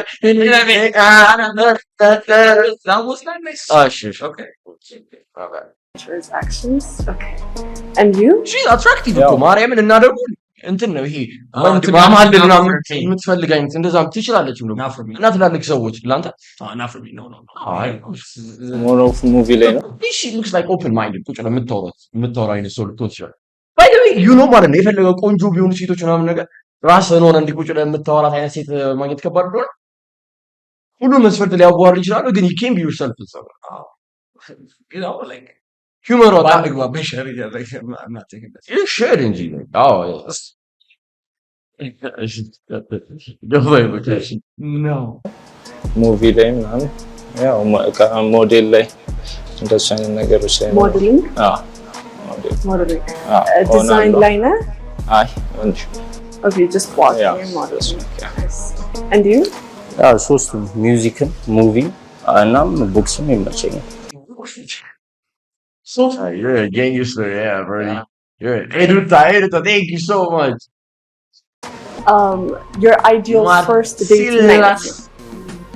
That was not nice. sure. Okay. Transactions. Okay. And you? she's attractive እኮ ማርያምን እና ደግሞ እንትን ነው ይሄ ወንድ እንትን ማማል ነው ምናምን entertain. የምትፈልግ አይነት እንደዛም ትችላለች ነው Not for me. እና ትላልቅ ሰዎች ለአንተ Not for me. No. አይ ሞር ኦፍ ሙቪ ላይ ነው she looks like open minded ቁጭ ነው የምታወራው አይነት ሰው ልትሆን ትችላለች by the way you know ማለት ነው የፈለገው ቆንጆ ቢሆኑ ሴቶች ምናምን ነገር ራስህን ሆነ እንዲህ ቁጭ የምታወራት አይነት ሴት ማግኘት ከባድ እንደሆነ ሁሉም መስፈርት ሊያዋርድ ይችላሉ ግን you can be yourself You know, like humor bad like bashar yeah, like I'm not taking that. you should እንጂ yes No. ሙቪ ላይ ምናምን ያው ሞዴል ላይ እንደሱ አይነት ነገሮች ላይ ነው። Modeling? አዎ ሞዴል Modeling. አዎ Design ሆናለሁ። liner? አይ ወንድ Okay, just walking Yeah. and modeling. Nice. And you? ያው ሶስቱም ሚውዚክም ሙቪም እናም ቦክስም ይመቸኛል። you're a gangster yeah bro you're Eduta thank you so much Your ideal first date night?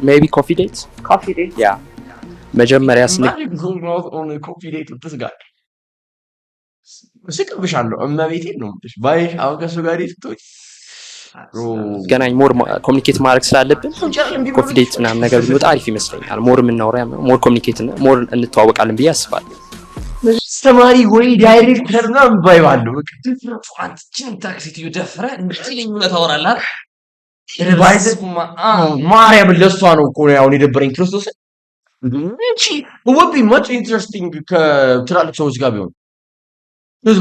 Maybe coffee dates. Coffee date? Yeah. መጀመሪያ እስቅብሻለሁ እመቤቴን ነው የምልሽ። ባይሽ አሁን ከእሱ ጋር ስትሆኝ ገናኝ ሞር ኮሚኒኬት ማድረግ ስላለብን ኮንፊደንት ምናምን ነገር ቢወጣ አሪፍ ይመስለኛል። ሞር የምናወራ ሞር ኮሚኒኬት እና ሞር እንተዋወቃለን ብዬ አስባለሁ። አስተማሪ ወይ ዳይሬክተር ነው ባይባለው በቃ አንቺን ታክሲ ትደፍራ እንዴ ምን ታወራለህ? ማርያም ለሷ ነው እኮ አሁን የደበረኝ ክርስቶስ እንጂ would be much interesting ከትላልቅ ሰዎች ጋር ቢሆን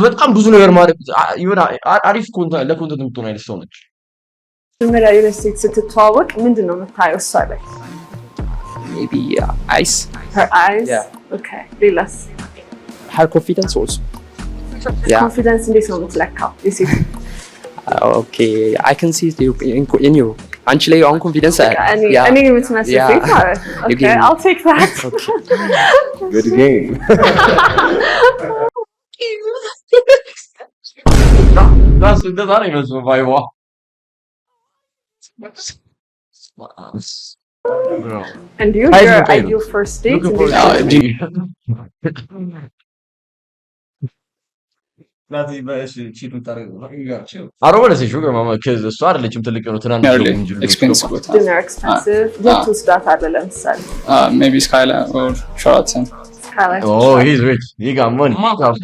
በጣም ብዙ ነገር ማለት ይወራ አሪፍ ለኮንተንት የምትሆን አይነት ሰው ነች። መጀመሪያ የሆነ ሴት ስትተዋወቅ ምንድን ነው የምታየው እሷ ላይ? maybe eyes, her eyes, yeah. Okay, ሌላስ? her confidence also, yeah. Confidence እንዴት ነው የምትለካው የሴት? Okay, I can see it in you. አንቺ ላይ አሁን ኮንፊደንስ እኔ የምትመስል ሴት ማለት ነው። Okay, I'll take that. Good game. That's not even survival. And you, your ideal first date? I don't want to say sugar mama because the start አይደለችም ትልቅ ነው ትናንሽ expensive dinner expensive. What to start at ለምሳሌ? Maybe Skyline or Sheraton. Oh, he's rich. He got money.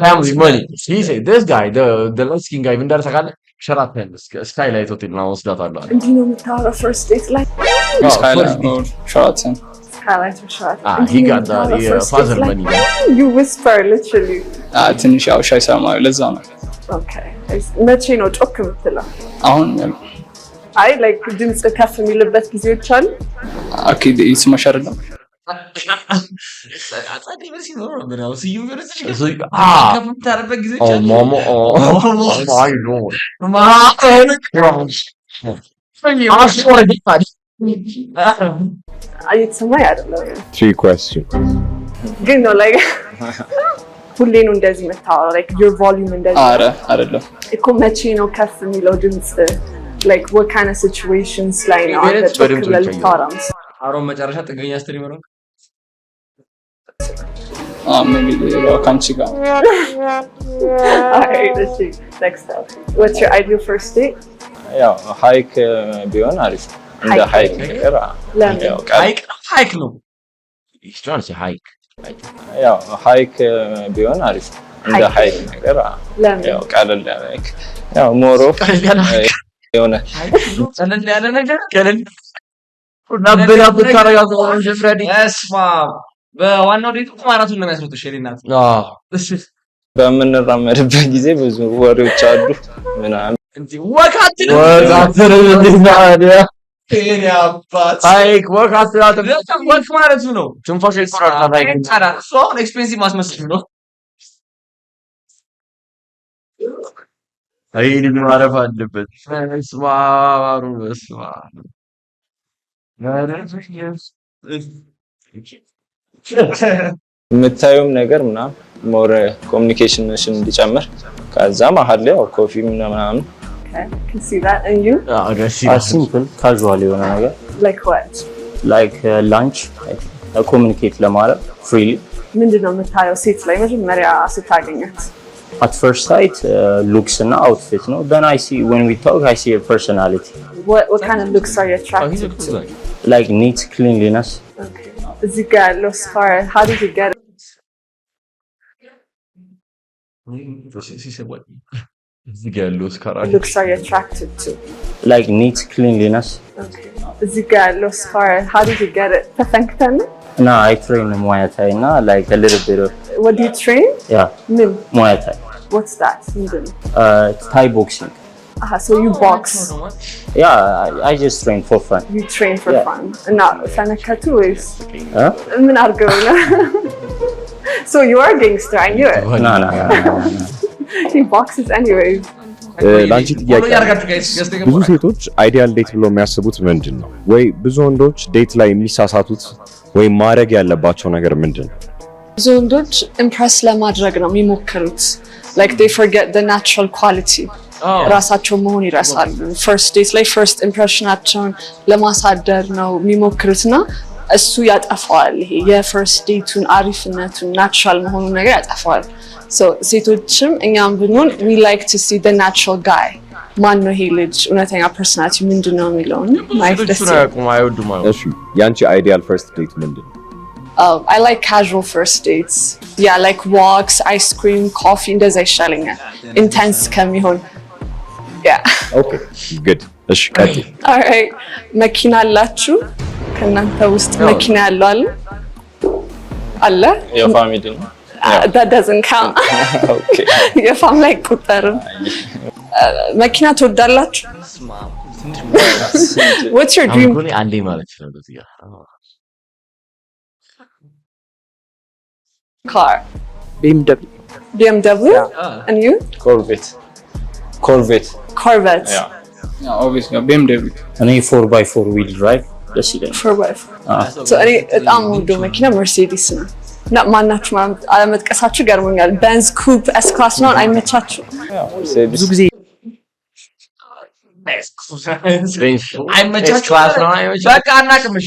Family money. He said this guy, the light skin guy, even ታውቃለህ? Sheraton Skylight hotel ነው ወስዳታለሁ። እንዴ ነው የምታወራው first date ላይ? Skyline or Sheraton. Skylight or Sheraton. He got the father money. You whisper literally. ትንሽ ያው ሻይ ሰማዩ ለዛ ነው። Okay. መቼ ነው ጮክ የምትለው? አሁን አይ ላይክ ድምጽ ከፍ የሚልበት ጊዜዎች አሉ? ኦኬ ይስማሽ አይደለም? እየተሰማኝ አይደለም። 3 questions ግን ነው ላይ ሁሌ ነው እንደዚህ የምታወራው? ላይክ ዮር ቮሊዩም እንደዚህ? ኧረ አይደለም እኮ መቼ ነው ከፍ የሚለው ድምጽ? ላይክ what kind of situations ላይ ነው አንተ ጮክ ብለህ ልታወራ? አሮን መጨረሻ ጥገኛ ስትሪመር ነው። maybe ከአንቺ ጋር alright let's see next up what's your ideal first date? ያው ሃይክ ቢሆን አሪፍ እንደ ሃይክ ነገር ለምን ሃይክ ነው he's trying to say hike ያው ሃይክ ቢሆን አሪፍ እንደ ሃይክ ነገር ለምን ያው ቀለል ያለ ያው ሞሮ የሆነ ቀለል ያለ ነገር ቀለል ነበር ያብታረጋው ጀፍራዲ እስማ በዋናው ዴት ማራቱን ነው የሚያስሩት። ሸሪናት በምንራመድበት ጊዜ ብዙ ወሬዎች አሉ ምናምን እንጂ ወካት ሃይክ ወካት ወክ ማለት ነው። ትንፋሽ ይቆራርጣል። ሃይክ ሶ ኤክስፔንሲቭ ማስመስል ነው። አይን ማረፍ አለበት። ስማሩ ስማ የምታዩም ነገር ምናምን ሞር ኮሚኒኬሽንሽን እንዲጨምር ከዛ መሀል ላይ ያው ኮፊ ምናምን can see that and you simple casual የሆነ ነገር like what like lunch communicate ለማድረግ freely ምንድነው የምታየው ሴት ላይ መጀመሪያ ስታገኛት? at first sight looks and outfit no then I see when we talk I see her personality. What kind of looks are you attracted to? Like neat cleanliness. Okay. እዚህ ጋር ያለው scar how did you get it? እዚህ ጋር ያለው scar looks are you attracted to? Like neat cleanliness. Okay. እዚህ ጋር ያለው scar how did you get it? ተፈንክተህ ነው? No, I train Muay Thai na like a little bit of. What do you train? Yeah. ምን? Muay Thai. What's that? Thai boxing. So you box? Yeah, I just train for fun. You train for fun. እና ፈነከቱ ወይስ? ምን አድርገው ነው? So you are a gangster, I knew it. No. He boxes anyways. ላንቺ ጥያቄ ብዙ ሴቶች አይዲያል ዴት ብለው የሚያስቡት ምንድን ነው? ወይ ብዙ ወንዶች ዴት ላይ የሚሳሳቱት ወይ ማድረግ ያለባቸው ነገር ምንድን ነው? ብዙ ወንዶች ኢምፕረስ ለማድረግ ነው የሚሞክሩት። like they forget the natural quality. ራሳቸው መሆን ይረሳሉ። ፈርስት ዴት ላይ ፈርስት ኢምፕሬሽናቸውን ለማሳደር ነው የሚሞክሩትና እሱ ያጠፋዋል። ይሄ የፈርስት ዴቱን አሪፍነቱን ናቹራል መሆኑን ነገር ያጠፋዋል። ሴቶችም እኛም ብንሆን we like to see the natural guy ማን ነው ይሄ ልጅ እውነተኛ ፐርሰናሊቲ ምንድን ነው የሚለውን ማየት ደስ ይላል። እሺ ያንቺ አይዲያል ፈርስት ዴት ምንድን ነው? I like casual first dates. Yeah, like walks, ice cream, coffee እንደዛ ይሻለኛል intense ከሚሆን yeah. Okay, good. እሺ ቀጥይ። Alright, መኪና አላችሁ? ከእናንተ ውስጥ መኪና ያለው አለ? የፋሚሊ ነው? That doesn't count. Okay. የፋሚሊ አይቆጠርም። መኪና ትወዳላችሁ? What's your dream? አንዴ ማለት ነው car? BMW. BMW? And you? Corvette. Corvette. Yeah, obviously BMW. እኔ 4x4 ዊል ድራይቭ ደስ ይለኛል። 4x4 እኔ በጣም የምወደው መኪና መርሴዲስ ነው። እና ማናችሁ አለመጥቀሳችሁ ገርሞኛል። ቤንዝ፣ ኩፕ፣ ኤስ ክላስ ነው አይመቻችሁ? ብዙ ጊዜ አይመቻችሁ? በቃ አናቅምሽ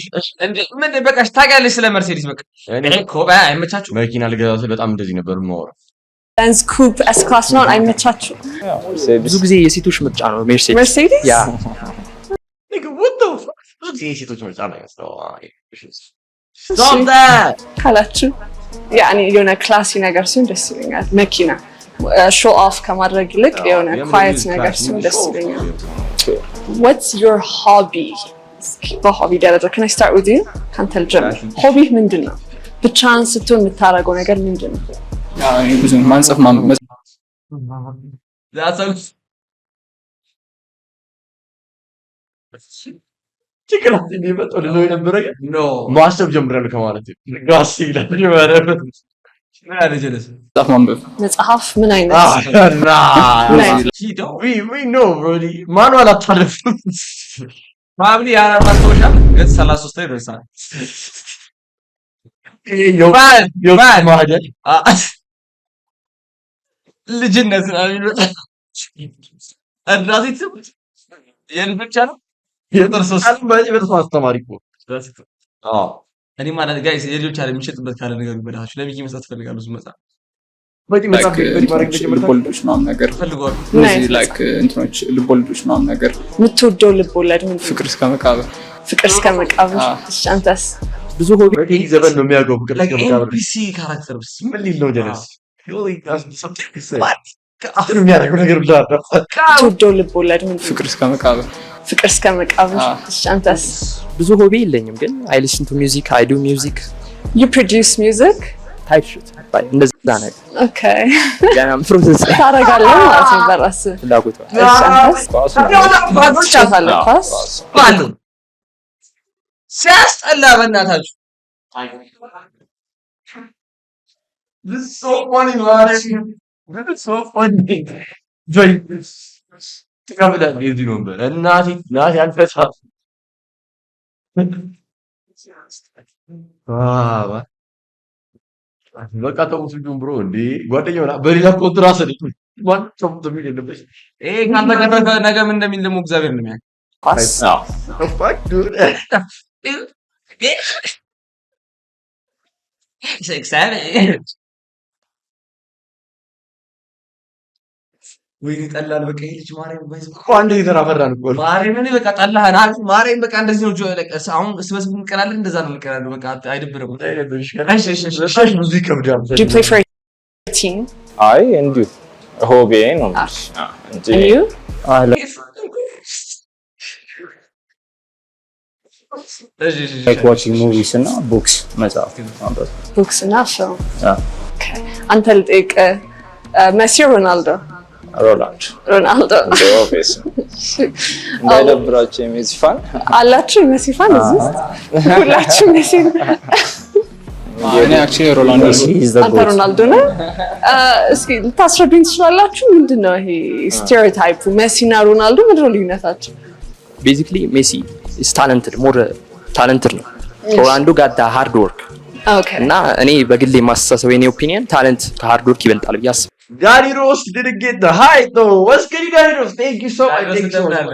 ምን በቃ ታውቂያለሽ ስለ መርሴዲስ በቃ እኔ እኮ አይመቻችሁ? መኪና ልገዛ ስል በጣም እንደዚህ ነበር የማወራው። ቤንዝ፣ ኩፕ፣ ኤስ ክላስ ነው አይመቻችሁ? ብዙ ጊዜ የሴቶች ምርጫ ነው መርሴዲስ። ያ የሴቶች ምርጫ ነው ያለው ካላችሁ ያኔ የሆነ ክላሲ ነገር ሲሆን ደስ ይለኛል። መኪና ሾው ኦፍ ከማድረግ ይልቅ የሆነ ኳየት ነገር ሲሆን ደስ ይለኛል። What's your hobby? በሆቢ ደረጃ can I start with you? ካንተ ልጀምር። ሆቢ ምንድን ነው? ብቻህን ስትሆን የምታደርገው ነገር ምንድን ነው? እኔ ብዙ ማንጽፍ ችግራት የሚመጣው ልለው የነበረ ማሰብ ጀምራለሁ ከማለት ጋስ ይላል ይወረበት ምን አለ ጀለስ መጽሐፍ ምን አይነት ማኑዋል አታለፍም ፋሚሊ ያራማቶሻ ገጽ 33 ይደርሳል። ልጅነት አድራሲት የልጆች አለ የጥርሶስ በጣም አስተማሪ እኮ እኔ ማለት ጋይስ የልጆች አለ የሚሸጥበት ካለ ነገር ይበላችሁ ለሚኪ መስጠት ፈልጋለሁ። እሱ መጽሐፍ ልቦለዶች ምናምን ነገር ፈልጓል። እነዚህ ላይክ እንትኖች ልቦለዶች ምናምን ነገር። የምትወደው ልቦለድ ምንድን ነው? ፍቅር እስከ መቃብር። ፍቅር እስከ መቃብር። እሺ አንተስ? ብዙ ሆቢ ዘበን ነው የሚያውቀው ፍቅር እስከ መቃብር። ኤምፒሲ ካራክተር ምን ሊል ነው ጀለስ አሁን የሚያደርገው ነገር ብላ የምትወደው ልቦለድ ምንድን ነው? ፍቅር እስከ መቃብር። ፍቅር እስከ መቃብር። እሺ አንተስ? ብዙ ሆቢ የለኝም ግን I listen to music, I do music. You produce music? ታይፕ ሹት እንደዛ ነገር Okay. ገና ፕሮሰስ ታደርጋለህ ማለት ነው በራስህ ፍላጎት። እሺ አንተስ? ኳስ ባሉ ሲያስጠላ በእናታችሁ This is so funny, man. This is so funny. Joy. ትከፍላለህ የዚህ ነበር እናቴ አልፈታም በቃ ተውት ልጁን ብሮ እንዴ ጓደኛው በሌላ ኮንትራት ሰደኝ ማን ተውት የሚል የለበሽ ይሄ ካንተ ከተረፈ ነገ ምን እንደሚል ደግሞ እግዚአብሔር ነው የሚያውቅ። ኳስ fuck dude ወይኔ ጠላል በቃ ይሄ ልጅ ማርያም ባይዝ አንዴ የተራፈራን እኮ ማርያም በቃ ጠላህን አልኩ። ማርያም በቃ እንደዚህ ነው አሁን እስበስ እንቀላለን እንደዛ ነው እንቀላለን። በቃ አይደብርም። ብዙ ይከብዳል። Do you play for a team? አይ እንዲሁ ሆቢዬ ነው እንጂ And you? like watching movies እና books መጽሐፍ ማንበብ። Books እና film. አዎ Okay. አንተ ልጠይቅ ሜሲ ሮናልዶ? ሮናልዶ ኦብቪየስ እንዳይደብራችሁ የሜሲ ፋን አላችሁ? የሜሲ ፋን እዚህ ውስጥ ሁላችሁ ሜሲ እኔ actually ሮናልዶ አንተ ሮናልዶ ነህ? እስኪ ልታስረዱኝ ትችላላችሁ? ምንድነው ይሄ ስቴሪዮታይፑ? ሜሲ እና ሮናልዶ ምንድነው ልዩነታቸው? basically ሜሲ is talented, more talented ነው። ሮናልዶ got the hard work. Okay. እና እኔ በግሌ ማስተሳሰብ የኔ ኦፒኒየን ታለንት ከሃርድ ወርክ ይበልጣል ብዬ አስባለሁ። Daddy Roast didn't get the hype though. What's good, Daddy Roast? Thank you so much. Thank you so much.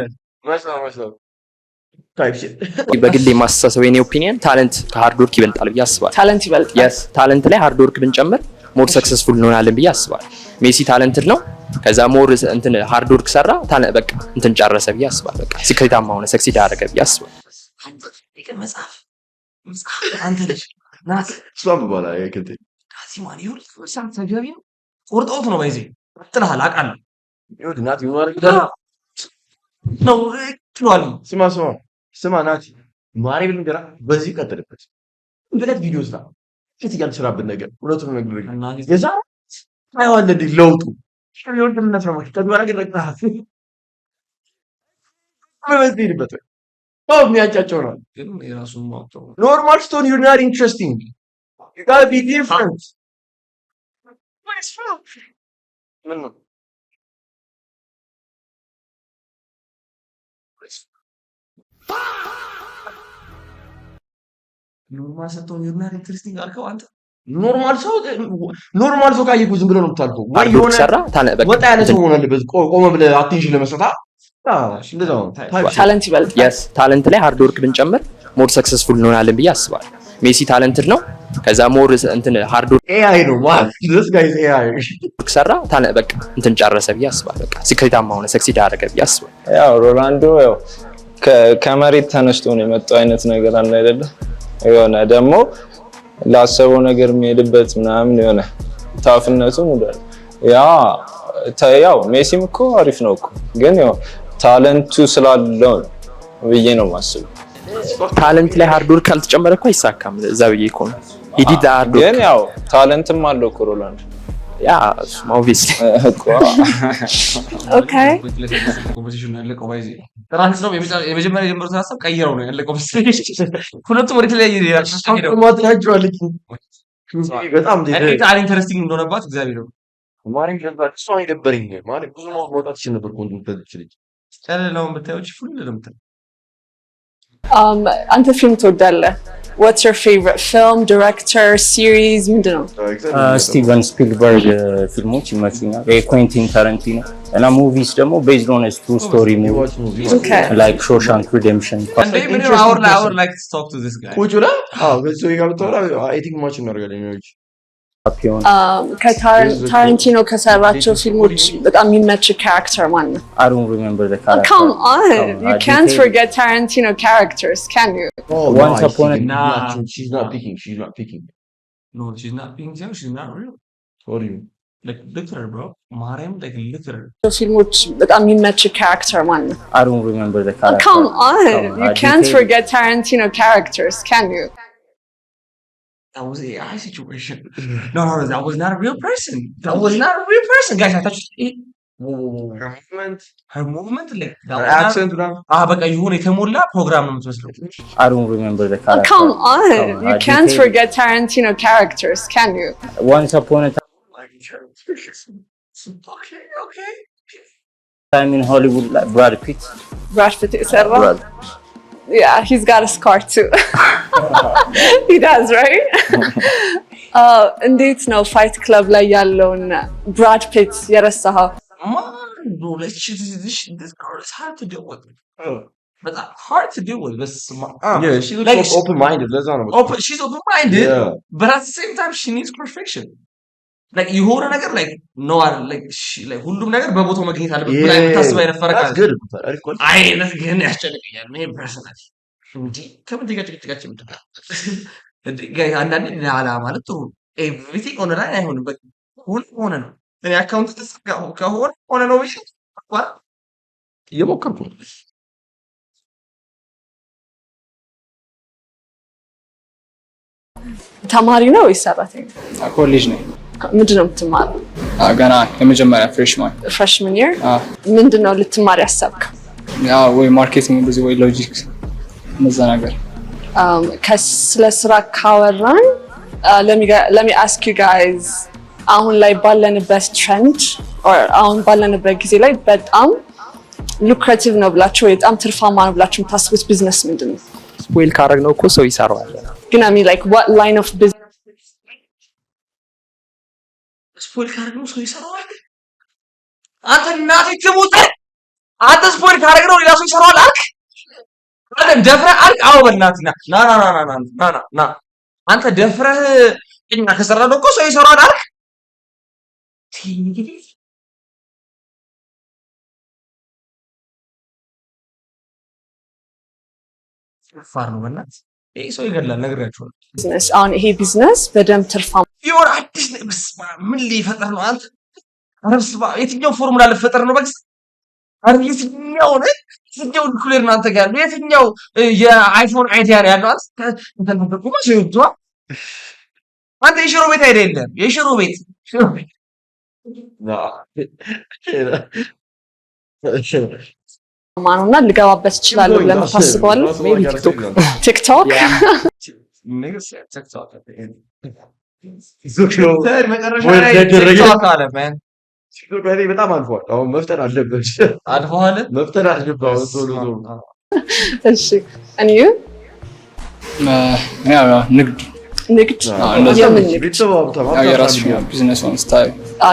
በግሌ የማስተሳሰብ የኔ ኦፒኒየን ታለንት ከሃርድ ወርክ ይበልጣል ብዬ አስባለሁ። ታለንት ይበልጣል። የስ ታለንት ላይ ሃርድ ወርክ ብንጨምር ሞር ሰክሰስፉል እንሆናለን ብዬ አስባለሁ። ሜሲ ታለንትድ ነው፣ ከዛ ሞር እንትን ሃርድ ወርክ ሰራ በቃ እንትን ጨረሰ ብዬ አስባለሁ። በቃ ስኬታማ ሆነ ሰክሲድ አደረገ ብዬ አስባለሁ። መጽሐፍ አንተ ልጅ ናት እሷም በኋላ የከተ ሲማን ይሁን ሳም ተገቢ ነው። ቆርጠውት ነው ባይዜ አጥላህ አቃለሁ ይሁን ናት ይሁን ነው ትሏል። ስማ ናት ማሪ ብል እንደራ በዚህ ቀጥልበት እንደለት ቪዲዮ ስራ ከት ያልሰራበት ነገር እውነቱን ነግሬኝ የዛ አይዋለ ለውጡ ሸሪውን እንደምናስረማሽ ተግባራ ገረጣ በዚህ የሚያጫጨው ነው ግን የራሱን ማውጣው ኖርማል ስቶን you're not interesting you gotta be different ምን ነው ኖርማል ሰው you're not interesting አልከው አንተ ኖርማል ሰው ካየኩ ዝም ብሎ ነው የምታልፈው ወይ የሆነ ወጣ ያለ ሰው ሆነ አለበት ቆመ ብለህ አቴንሽን ለመስጠት ታለንት ይበልጣል። የስ ታለንት ላይ ሃርድ ወርክ ብንጨምር ሞር ሰክሰስፉል እንሆናለን ብዬ አስባለሁ። ሜሲ ታለንትድ ነው፣ ከዛ ሞር እንትን ሃርድ ወርክ ኤአይ ነው ማለት this guy is AI ሰራ በቃ እንትን ጨረሰ ብዬ አስባለሁ። በቃ ስኬታማ ሆነ ሰክሲድ አደረገ ብዬ አስባለሁ። ያው ሮናልዶ ያው ከመሬት ተነስቶ ነው የመጣው አይነት ነገር አለ አይደለ? የሆነ ደግሞ ላሰበው ነገር የሚሄድበት ምናምን የሆነ ታፍነቱ ሙዳል ያው ሜሲም እኮ አሪፍ ነው እኮ ግን ያው ታለንቱ ስላለው ብዬ ነው ማስበው። ታለንት ላይ ሃርድ ወርክ ካልተጨመረ እኮ አይሳካም። እዛ ብዬ እኮ ነው ኢዲት ሃርድ ወርክ ግን ያው ታለንትም አለው እኮ ሮናልዶ ያ ኦብቪስሊ እኮ ኦኬ ኮምፖዚሽን ያለቀው ባይዜ ትራንስ ነው የመጀመሪያ ጀምሮ ሀሳብ ቀይረው ነው ያለቀው መሰለኝ። ሁለቱም ወደ ተለያየ ሄደው ማትራጅዋለች በጣም በጣም ኢንተረስቲንግ እንደሆነባት እግዚአብሔር ነው ማሪም ጀምራ እሷን ይደበረኝ ማለት ብዙ ማውጣት ይችላል ነበር ኮንተንት ትችልኝ ቻለላውን ብታዩች ፉል ለምት አንተ ፊልም ትወዳለህ? What's your favorite film, director, series? ምንድነው? ስቲቨን ስፒልበርግ ፊልሞች ይመቹኛል። የኩዌንቲን ታረንቲኖ እና ሙቪስ ደግሞ ቤዝድ ኦን ትሩ ስቶሪ ሙቪ ላይክ ሾሻንክ ሪዴምፕሽን። I would like to talk to this guy. ቁጭ ብላ በሱ ይጋብተውላ አይ ቲንክ ማች እናደርጋለን ነው ከታረንቲኖ ከሰራቸው ፊልሞች በጣም የሚመች ካራክተር ማን ነው? I don't remember the character. Come on, you can't forget Tarantino characters, can you? Once upon a she's not picking No, she's not being serious. She's not real. what do you Like look at her, bro. Mariam, like look at her. ፊልሞች በጣም የሚመች ካራክተር ማን ነው? I don't remember the character. Come on, you can't forget Tarantino characters, can you? That was a AI situation. No, that was not a real person. That was not a real person, guys. I thought her movement, like that her accent በቃ የሆነ የተሞላ ፕሮግራም ነው የምትመስለው። I don't remember the character. Come on, you can't forget Tarantino characters, can you? Once upon a Okay. time in Hollywood, like Brad Pitt. Brad Pitt የሰራው Yeah, he's got a scar too. He does, right? እንዴት ነው ፋይት ክለብ ላይ ያለውን ብራድ ፒት የረሳኸው? No, this girl is hard to deal with. But hard to deal with. yeah she looks like, open-minded that's not she's open-minded, yeah. But at the same time she needs perfection. Like የሆነ ነገር like no like she like ሁሉም ነገር በቦታው መገኘት አለበት ብላ የምታስበው አይነፈረ ካለ አይነት ግን ያስጨንቀኛል። ምን ፐርሰናል እንጂ ከምን ትጋጭጋጭ እንዴ ጋይ አንዳንዴ ላላ ማለት ጥሩ ኤቭሪቲንግ ኦን ላይ አይሆንም። በቃ ሆነ ነው እኔ አካውንት ተሰጋው ከሆነ ነው ብዬ እየሞከርኩ ነው። ተማሪ ነው ወይስ ሰራተኛ? ኮሌጅ ነኝ። ምንድን ነው የምትማረው? ገና የመጀመሪያ ፍሬሽማን ይር። ምንድን ነው ልትማር ያሰብከው? ወይ ማርኬቲንግ እንደዚህ ወይ ሎጂክ እነዛ ነገር። ስለ ስራ ካወራን let me ask you guys አሁን ላይ ባለንበት ትሬንድ አሁን ባለንበት ጊዜ ላይ በጣም ሉክራቲቭ ነው ብላችሁ ወይ በጣም ትርፋማ ነው ብላችሁ የምታስቡት ቢዝነስ ምንድን ነው? ስፖይል ካረግነው እኮ ሰው ይሰራዋል። ግን I mean like what line of business ስፖይል ካረግነው ሰው ይሰራዋል? አንተ እናቴ ትሙት አንተ ስፖይል ካረግነው ሌላ ሰው ይሰራዋል አልክ? አንተ ደፍረህ አልክ። አዎ በእናትህ ና ና ና ና ና ና ና አንተ ደፍረህ እኛ ከሰራን እኮ ሰው ይሰራል አልክ። ፋር ነው በእናትህ ይሄ ሰው ይገላል። ነግራችኋለሁ። ቢዝነስ አሁን ይሄ ቢዝነስ በደንብ ትርፋማ የሆነ አዲስ በስመ አብ ምን ሊፈጠር ነው አንተ? ኧረ በስመ አብ የትኛው ፎርሙላ ልፈጠር ነው? በግስ ኧረ የትኛው ነው የትኛው ኑክሌር ነው አንተ ጋር ያለው? የትኛው የአይፎን አይዲያ ነው ያለው? አንተ ተንተቁማ ሲወጣ አንተ የሽሮ ቤት አይደለም የሽሮ ቤት ነውና ልገባበት እችላለሁ ብለን ታስበዋለህ? ቲክቶክ በጣም አልፏል። አሁን መፍጠን አለበት። አልፏል መፍጠን አለበት። ቶሎ እሺ እኔ ንግድ ንግድ የምን ንግድ የራሱ ቢዝነስ ሆን ስታይ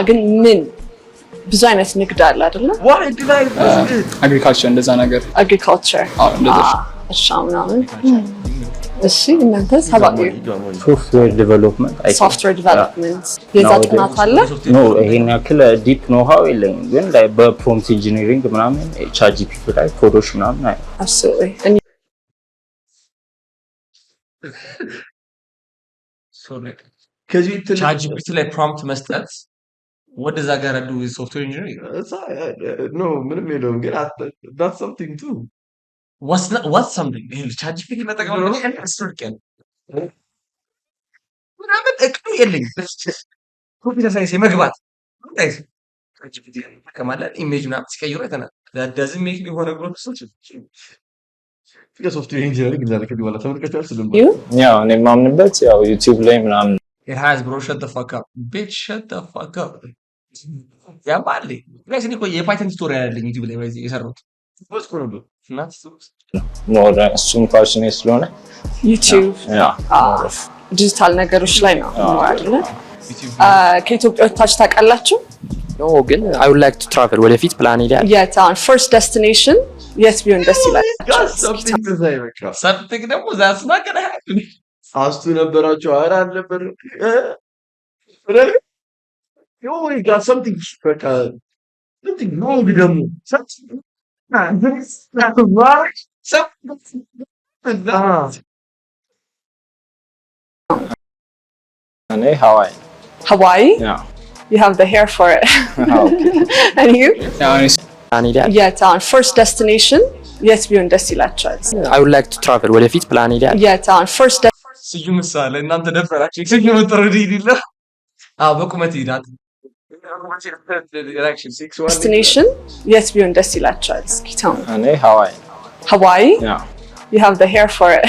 ግን ምን ብዙ አይነት ንግድ አለ አይደለ? አግሪካልቸር እንደዛ ነገር አግሪካልቸር እርሻ ምናምን። እሺ እናንተ ሰባቂ ሶፍትዌር ዲቨሎፕመንት ሶፍትዌር ዲቨሎፕመንት የዛ ጥናት አለ? ኖ ይሄን ያክል ዲፕ ኖ ሃው የለኝም፣ ግን ላይ በፕሮምፕት ኢንጂነሪንግ ምናምን ቻት ጂፒቲ ላይ ኮዶች ምናምን አይ አብሶሉትሊ ከዚህ ቻት ጂፒቲ ላይ ፕሮምፕት መስጠት what does that got to do with software engineering? No, ምንም የለውም ግን that's something too. What's something? ቻት ጂፒቲ መጠቀም ነው ያስፈልጋል። ምናምን እቅዱ የለኝም። ኮምፒውተር ሳይንስ የመግባት ታይስ ቻት ጂፒቲ ከማለት ኢሜጅ ምናምን ሲቀይሩ አይተናል። that doesn't make me want to go to such ሶፍትዌር ኢንጂነሪንግ እንዳለ ከዚህ በኋላ ተመልካቾች ስለምን ያው እኔ የማምንበት ያው ዩቲዩብ ላይ ምናምን it has bro shut the fuck up bitch shut the fuck up ያባል ጋይስ እኔ እኮ የፓይተን ቱቶሪያል ያለኝ ዩቲዩብ ላይ ወይስ የሰራሁት ወስ ኮ ነው እናት ሞር እሱም ፓሽኔ ስለሆነ ዩቲዩብ ያ ዲጂታል ነገሮች ላይ ነው አይደለ? ከኢትዮጵያ ወጣች ታውቃላችሁ? ኖ ግን I would like to travel ወደፊት ፕላን ይላል። የት አሁን ፈርስት ዴስቲኔሽን የት ቢሆን ደስ ይላል? something ደግሞ that's not gonna happen አስቱ ነበራቸው አራ አልነበር you got something በቃ something wrong ደግሞ እኔ ሃዋይ Hawaii? Yeah. You have the hair for it. And you? ፕላን ይላል። የት አሁን ፈርስት ዴስቲኔሽን የት ቢሆን ደስ ይላችኋል? I would like to travel ወደፊት ፕላን ይላል። የት አሁን ፈርስት ስዩም ምሳሌ እናንተ ደፈራችሁ ስዩም ጥሩ ዲዲላ በቁመት ይዳት ዴስቲኔሽን የት ቢሆን ደስ ይላችኋል? እስኪ ተው። እኔ ሃዋይ Hawaii? Yeah. You have the hair for it.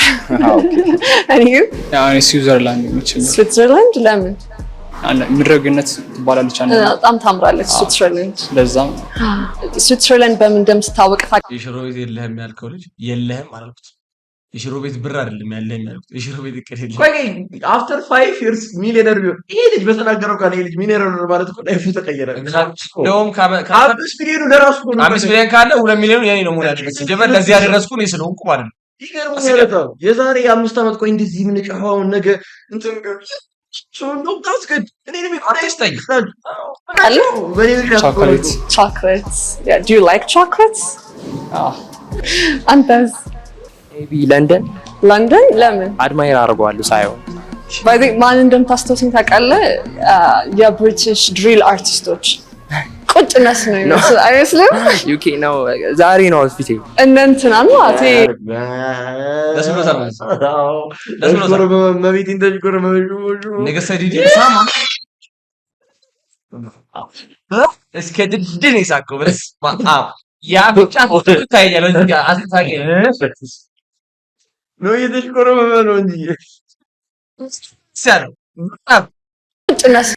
And you? ያው ስዊዘርላንድ የሚችል Switzerland? ለምን? ምድረገነት ትባላለች አንተ በጣም ታምራለች ስዊትዘርላንድ። ለዛም ስዊትዘርላንድ በምን እንደምትታወቅ የሽሮ ቤት የለህም ያልከው ልጅ የለህም አልኩት። የሽሮ ቤት ብር አይደለም ያለህም ያልኩት። የሽሮ ቤት እቅድ የለህም። ቆይ after 5 years ሚሊዮነር ቢሆን ይሄ ልጅ በተናገረው ካለ ይሄ ልጅ ሚሊዮነር ማለት እኮ ላይፉ ተቀየረ። እንደውም ከአምስት ሚሊዮኑ ለራሱ እኮ ነው። 5 ሚሊዮን ካለ 2 ሚሊዮን የኔ ነው መሆን ያለበት። ሲጀመር ለዚህ ያደረስኩ እኔ ስለሆንኩ ማለት ነው። ይገርምሃል። የዛሬ 5 ዓመት ቆይ እንደዚህ የምንጨዋውን ነገ እንትን so no that's good እኔ ነው አትስጠኝ። ቾኮሌት chocolates. Yeah, do you like chocolates? አንተስ? ሜቢ ለንደን ለንደን? ለምን? አድማየር አድርገዋለሁ ሳይሆን ባይ ዘ ማን እንደምታስታውሰኝ ታውቃለህ? የብሪቲሽ ድሪል አርቲስቶች ቁጥነስ ነው የሚመስለው አይመስልም? ዩኬ ነው ዛሬ ነው ፊቴ እነ እንትና ነው አቴ ደስ ብሎታል ማለት ደስ ብሎታል። መቤት እንደሚቆረ ነገሰ ዲዲ ሳማ እስከ ድድን ይሳቀው በስ ማአብ ያ ብቻ ታያለ እንጂ አስተሳቀ ነው የተሽቆረ ነው እንጂ ሰር ቁጥነስ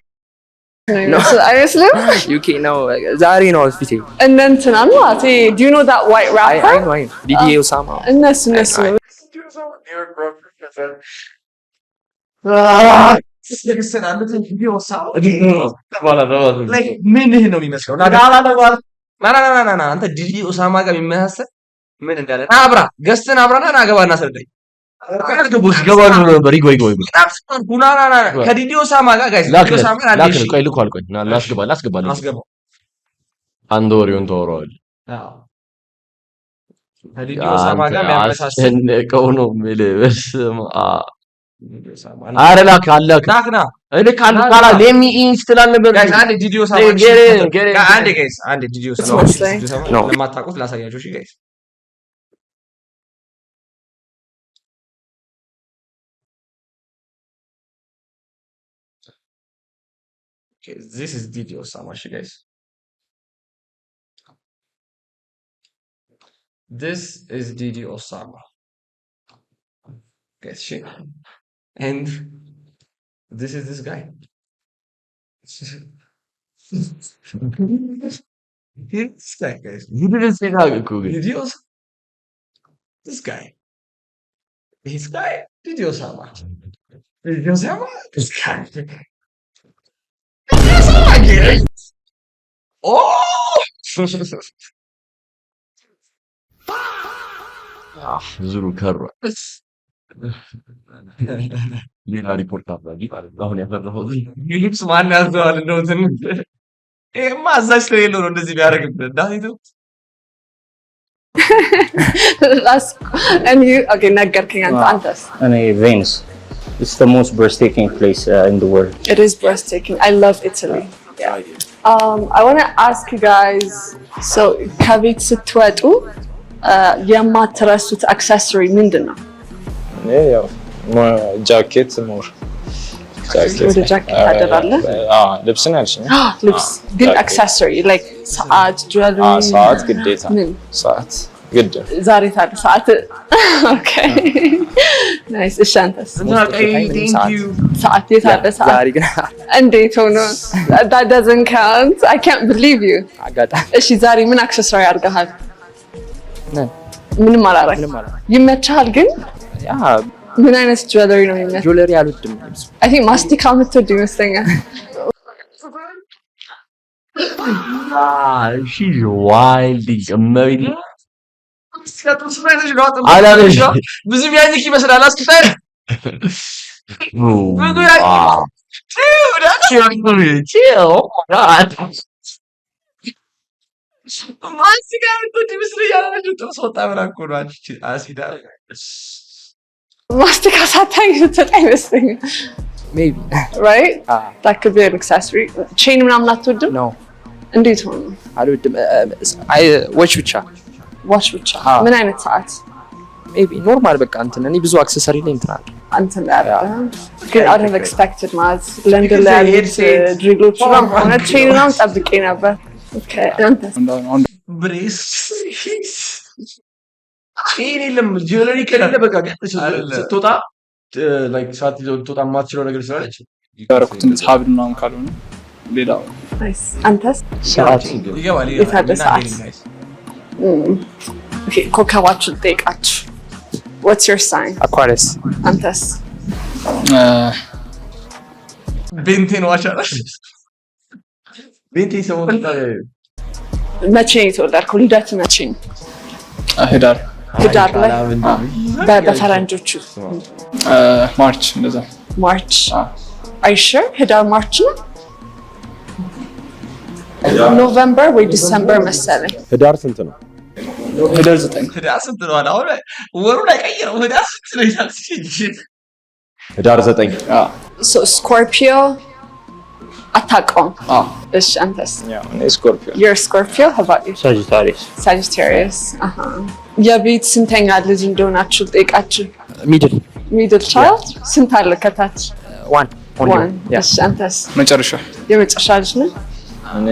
ነው የሚመስለው አይመስልም? ዩኬ ነው ዛሬ ነው ፊቴ እነ እንትና ነው አቴ do you know that white rapper? አይ ዲዲ ኦሳማ እነሱ ምንህ ነው የሚመስለው? አንተ ዲዲ ኦሳማ ጋር የሚመሳሰል ምን እንዳለ አብራ ገዝተን አብራና ናገባና አስረዳኝ። ገባሉ ነበር ይጎይ ከዲዲዮ ሳማ ጋር ጋይስ ዲዲዮ ሳማ ላክ ቆይ ልኳል ቆይ ላስገባ አንድ ወሬውን ተወራዋል። ከዲዲዮ ሳማ ጋር የሚያመሳስል ነው የምልህ። አረ ላክ ላክና እልካለሁ ካላ ሌሚ ኢንስታል ነበር ጋይስ አንድ ዲዲዮ ሳማ አንድ ዲዲዮ ሳማ ለማታውቁት ላሳያችሁ እሺ ጋይስ Okay, this is Didio Sama, guys. This is Didio Osama. Guys, and this is this guy. This guy, guys. You didn't say that, Kugi. Didio Osama. This guy. This guy. Didio Osama. Didio Osama. This guy. ዙሩ ከራ ሌላ ሪፖርት አባዲ አሁን ያፈረፈው ሊፕስ ማን ያዘዋል እንደው ትንሽ ይሄማ አዛዥ ስለሌለው ነው እንደዚህ ቢያደርግብህ ዳዊት okay ነገርከኝ አንተስ እኔ ቬኒስ It's the most breathtaking place in the world. It is breathtaking. I love Italy. Yeah. I want to ask you guys, so ከቤት ስትወጡ የማትረሱት አክሰሰሪ ምንድነው? ያው ጃኬት ሞር ወደ ጃኬት ታደራለህ? ልብስ ነው ያልሽኝ? ልብስ ግን አክሰሰሪ like ሰዓት፣ ጁዌለሪ። ሰዓት ግዴታ። ሰዓት ግድ ዛሬ ታዲያ ሰዓት ኦኬ ናይስ እሺ አንተስ ሰዓት የታለ ሰዓት ዛሬ ግን እንዴት ሆኖ that doesn't count I can't believe you እሺ ዛሬ ምን አክሰሰሪ አድርገሃል ምንም አላረክም ይመቻል ግን ያ ምን አይነት ጁዌለሪ ነው የሚመች ጁዌለሪ አልወድም I think ማስቲካ የምትወድ ይመስለኛል she's wild amazing ብዙ ቢያኝክ ይመስላል አስከፈል ማስቲካ ሳታኝ ስትል አይመስለኝም maybe right that could be an accessory chain ምናምን አትወድም no እንዴት ሆነ አልወድም watch ብቻ ምን አይነት ሰዓት maybe ኖርማል በቃ እንትን እኔ ብዙ አክሰሰሪ ላይ እንትን አለ አንተን ግን out of expected ማለት ለንደን ላይ ድሪሎች ምናምን ሆነ ቼን ምናምን ጠብቄ ነበር okay ብሬስ ቼን የለም ጁዌለሪ ከሌለ በቃ ስትወጣ like ሰዓት ይዘው ትወጣ የማትችለው ነገር ስላለች ያደረኩት እንደዚህ ሀብል ምናምን ካልሆነ ሌላው ናይስ አንተስ ሰዓት ይገባል የታደ ሰዓት okay ኮከባችሁ ጠይቃችሁ what's your sign Aquarius አንተስ ቤንቴን ዋቻለሽ ቤንቴ ሰው መቼ ነው የተወለድከው ልደት መቼ ነው ህዳር ላይ በፈረንጆቹ ማርች እንደዛ ማርች are you sure ህዳር ማርች ነው ኖቨምበር ወይ ዲሰምበር መሰለኝ ህዳር ስንት ነው ህዳር 9 ህዳር ስንት ነው አሁን ወሩ ላይ ቀይረው ህዳር ስንት ነው ይላልሽ ህዳር 9 so Scorpio አታውቀውም እሺ አንተስ እኔ ስኮርፒዮ you're Scorpio how about you Sagittarius የቤት ስንተኛ ልጅ እንደሆናችሁ ጠይቃችሁ middle child ስንት አለ ከታች one እሺ አንተስ መጨረሻ የመጨረሻ ልጅ ነው እኔ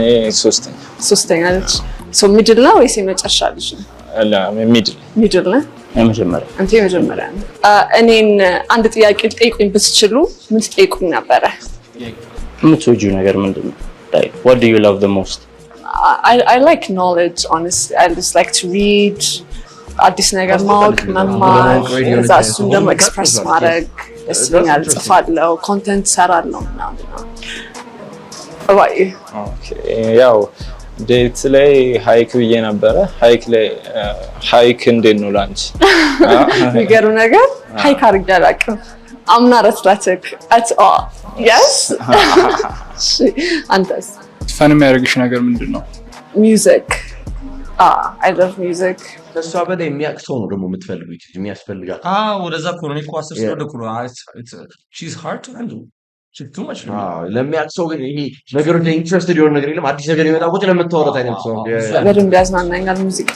ሶስተኛ ልጅ so middle ነው ወይስ የመጨረሻ ልጅ ነው አላ ሚድል ነው የመጀመሪያ አንተ የመጀመሪያ ነው እኔን አንድ ጥያቄ ጠይቁኝ ብትችሉ ምን ትጠይቁኝ ነበረ የምትወጂው ነገር ምንድነው like what do you love the most I like knowledge honestly I just like to read አዲስ ነገር ማወቅ መማር እዛ እሱን ደግሞ ኤክስፕረስ ማድረግ ደስ ይለኛል ጽፋለሁ ኮንተንት ሰራለሁ ምናምን ያው ዴት ላይ ሃይክ ብዬ ነበረ። ሃይክ እንዴት ነው ላንቺ? የሚገርም ነገር ሃይክ አድርጌ አላውቅም። I'm not athletic at all. Yes? አንተስ? ፈን የሚያደርግሽ ነገር ምንድን ነው? Music. I love music. ከሷ በላይ የሚያውቅ ሰው ነው ደግሞ የምትፈልጉት የሚያስፈልጋት። ወደዛ እኮ ነው እኔ እኮ አስር ስለወደኩ ነው። she's hard to handle. she's too much. ለሚያውቅ ሰው ግን ይሄ ነገሮች ላይ ኢንትረስትድ የሆነ ነገር የለም። አዲስ ነገር የመጣ ቁጥር ለምታወራት አይነት ሰው በደንብ ያዝናናኛል ሙዚቃ።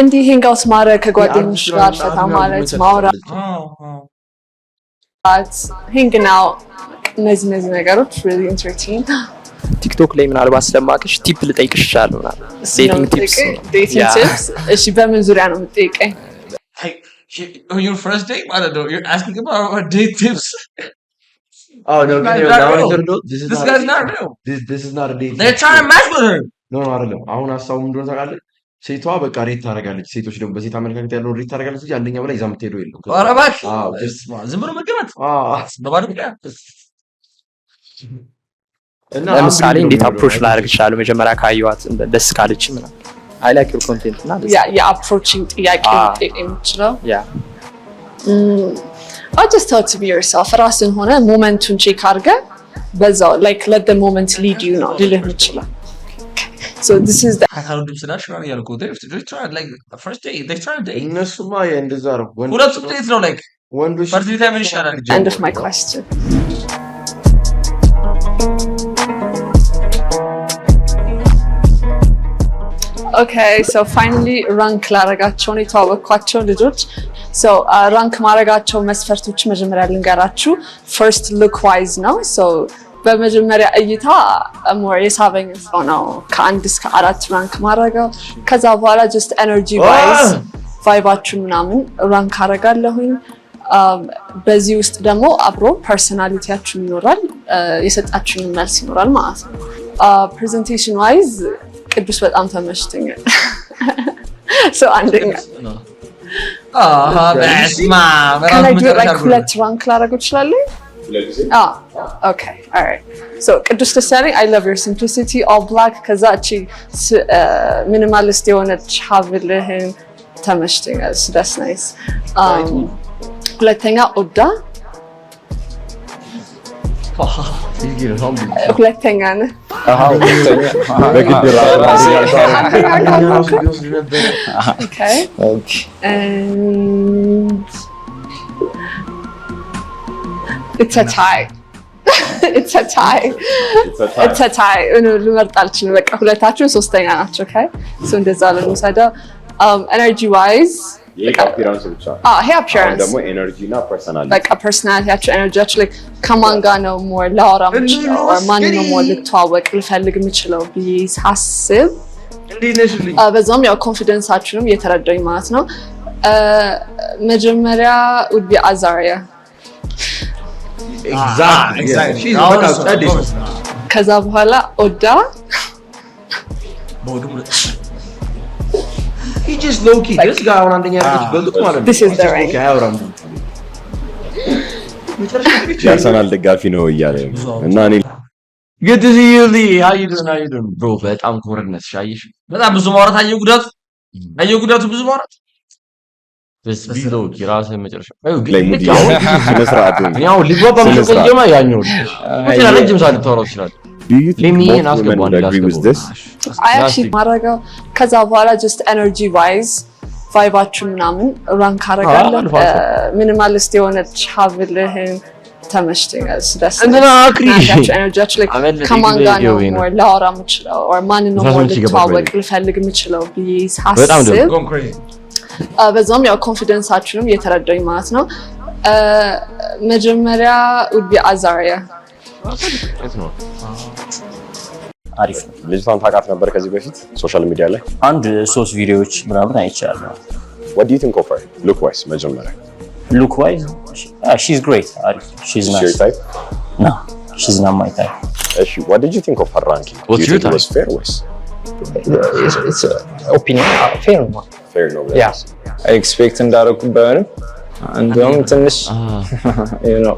እንዲህ ሄንጋውት ማድረግ ከጓደኞች ጋር ፈታ ማለት ማውራት ሄንግን አውት እነዚህ ነገሮች really entertain። ቲክቶክ ላይ ምናልባት ስለማቅሽ ቲፕ ልጠይቅሽ እችላለሁ ምናምን ዴቲንግ ቲፕስ። እሺ በምን ዙሪያ ነው የምትጠይቀኝ? On your first date, I don't know. You're asking about date tips. Oh no, this guy's not real. This is not a date. They're trying to match with her. No, አይደለም። አሁን ሀሳቡ ምንድን ነው ታውቃለህ? ሴቷ በቃ ሬት ታደርጋለች። ሴቶች ደግሞ በሴት አመለካከት ያለው ሬት ታደርጋለች እንጂ አንደኛ በላይ ይዛ የምትሄደው የለም። ኧረ እባክህ ዝም ብሎ መገመት በባዶ ምክንያት። ለምሳሌ እንዴት አፕሮች ላደርግ እችላለሁ? መጀመሪያ ካየኋት ደስ ካለች ምናምን I like your content እና የአፕሮቺንግ ጥያቄ መጠየቅ የምችለው just how to be yourself። ራስን ሆነ ሞመንቱን ቼክ አድርገህ በዛው like let the moment lead you ነው ልልህ የምችለው። So this is the ካልወድም ስላሽ ነው ያልኩህ። they try like first day they try to እነሱማ እንደዛ ነው። ሁለቱም ዴት ነው like ወንዶች first day ምን ይሻላል? end of my question. Okay, so finally ራንክ ላረጋቸው ነው የተዋወቅኳቸው ልጆች። So ራንክ ማረጋቸው መስፈርቶች መጀመሪያ ልንገራችሁ። first look wise ነው። So በመጀመሪያ እይታ more የሳበኝ ሰው ነው ከ1 እስከ 4 ራንክ ማረጋው። ከዛ በኋላ just energy wise ቫይባችሁን ምናምን ራንክ አረጋለሁኝ። በዚህ ውስጥ ደግሞ አብሮ ፐርሰናሊቲያችሁ ይኖራል፣ የሰጣችሁን መልስ ይኖራል ማለት ነው። presentation wise ቅዱስ በጣም ተመችቶኛል። ሰው አንደኛ ሁለት ራንክ ላደርገው እችላለሁ። Okay, all right. So ቅዱስ ደሳለኝ I love your simplicity, all black። ከዛ እቺ ሚኒማሊስት የሆነች ሀብልህን ተመችቶኛል። that's nice። ሁለተኛ ኦዳ ሁለተኛ ነህ። Okay. And it's a tie. It's a tie. It's a tie. ልመርጥ አልችልም። በቃ ሁለታችሁን ሶስተኛ ናቸው። Okay? So እንደዛ ለምሳሌ energy wise ይሄ አፒራንስ ብቻ ይሄ አፒራንስ ደግሞ ኤነርጂ እና ፐርሰናሊቲ በቃ ፐርሰናሊቲያችሁ ኤነርጂያችሁ ላይ ከማን ጋር ነው ሞር ላወራ የምችለው or ማን ነው ሞር ልተዋወቅ ልፈልግ የምችለው ብዬ ሳስብ በዛም ያው ኮንፊደንሳችሁንም እየተረዳኝ ማለት ነው። መጀመሪያ would be Azaria. Exactly. ከዛ በኋላ ኦዳ he just low key this guy አሁን አንደኛ ያደረገች በልጥ ማለት ነው። This is the rank. የአርሰናል ደጋፊ ነው እያለ እና እኔ good to see you Lee. How you doing bro? በጣም ኮረነት ሻይሽ በጣም ብዙ ማውራት አየሁ ጉዳቱ ብዙ ማውራት ቢሎ ኪራስ መጨረሻ ላይ ሙዲ መስራት ነው። ያው ሊጓባ ምንቀየማ ያኛው ወጥና ረጅም ሰዓት ተወራው ይችላል። Do you think most women would agree with this? I actually ማረጋው ከዛ በኋላ just energy wise ቫይባችሁ ምናምን ራንክ አረጋለሁ። ሚኒማሊስት የሆነች ሀብልህን ተመችቶኛል። እንትና አክሪ ኤነርጂያችሁ ላይ ከማን ጋር ነው ሞር ላወራ የምችለው or ማን ነው ሞር ልተዋወቅ ልፈልግ የምችለው ብዬ ሳስብ በዛም ያው ኮንፊደንሳችሁንም እየተረዳኝ ማለት ነው። መጀመሪያ would be Azaria። አሪፍ ነው። ልጅቷን ታውቃት ነበር ከዚህ በፊት ሶሻል ሚዲያ ላይ? አንድ 3 ቪዲዮዎች ምናምን አይቻለሁ። What do you think of her look wise? መጀመሪያ look wise she's great። አሪፍ she's nice. Your type? No, she's not my type. What did you think of her ranking? What's your type? Was fair wise? It's opinion fair ነው። Fair no. Yeah. ኤክስፔክት እንዳደረኩት ባይሆንም እንደውም ትንሽ you know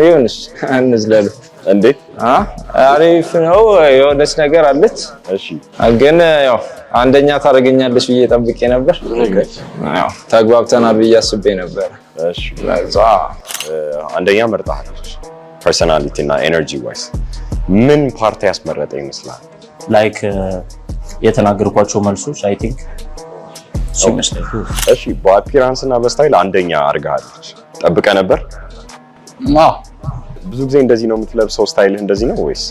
ይሁንሽ እንዝለሉ እንዴት? አሪፍ ነው። የሆነች ነገር አለች። እሺ ግን ያው አንደኛ ታደርገኛለች ብዬ ጠብቄ ነበር። ያው ተግባብተናል ብዬ አስቤ ነበር። እሺ አንደኛ መርጣሃል። ፐርሰናሊቲ እና ኤነርጂ ዋይስ ምን ፓርቲ ያስመረጠ ይመስላል? ላይክ የተናገርኳቸው መልሶች አይ ቲንክ እሺ በአፒራንስ እና በስታይል አንደኛ አድርገሃለች። ጠብቀህ ነበር? አዎ ብዙ ጊዜ እንደዚህ ነው የምትለብሰው? ስታይልህ እንደዚህ ነው ወይስ?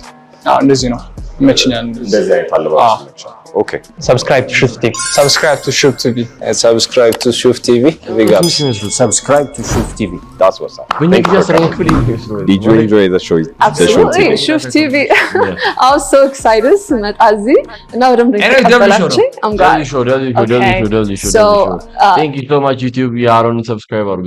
አዎ እንደዚህ ነው ይመችኛል። እንደዚህ አይነት አለባበስ ይመችሃል? ኦኬ ሰብስክራይብ ቱ ሹፍ ቲቪ ሰብስክራይብ ቱ ሹፍ ቲቪ ሰብስክራይብ ቱ ሹፍ ቲቪ ሰብስክራይብ ቱ ሹፍ ቲቪ that's what's up. በእኛ ጊዜ አስረኛ ክፍል ይመስላል። Did you enjoy the show? Absolutely. Shuf TV. I was so excited ስመጣ እዚህ እና በደንብ ተቀበላችሁ። I'm glad. Does the show. Thank you so much YouTube. ያሮን ሰብስክራይብ አድርጉ።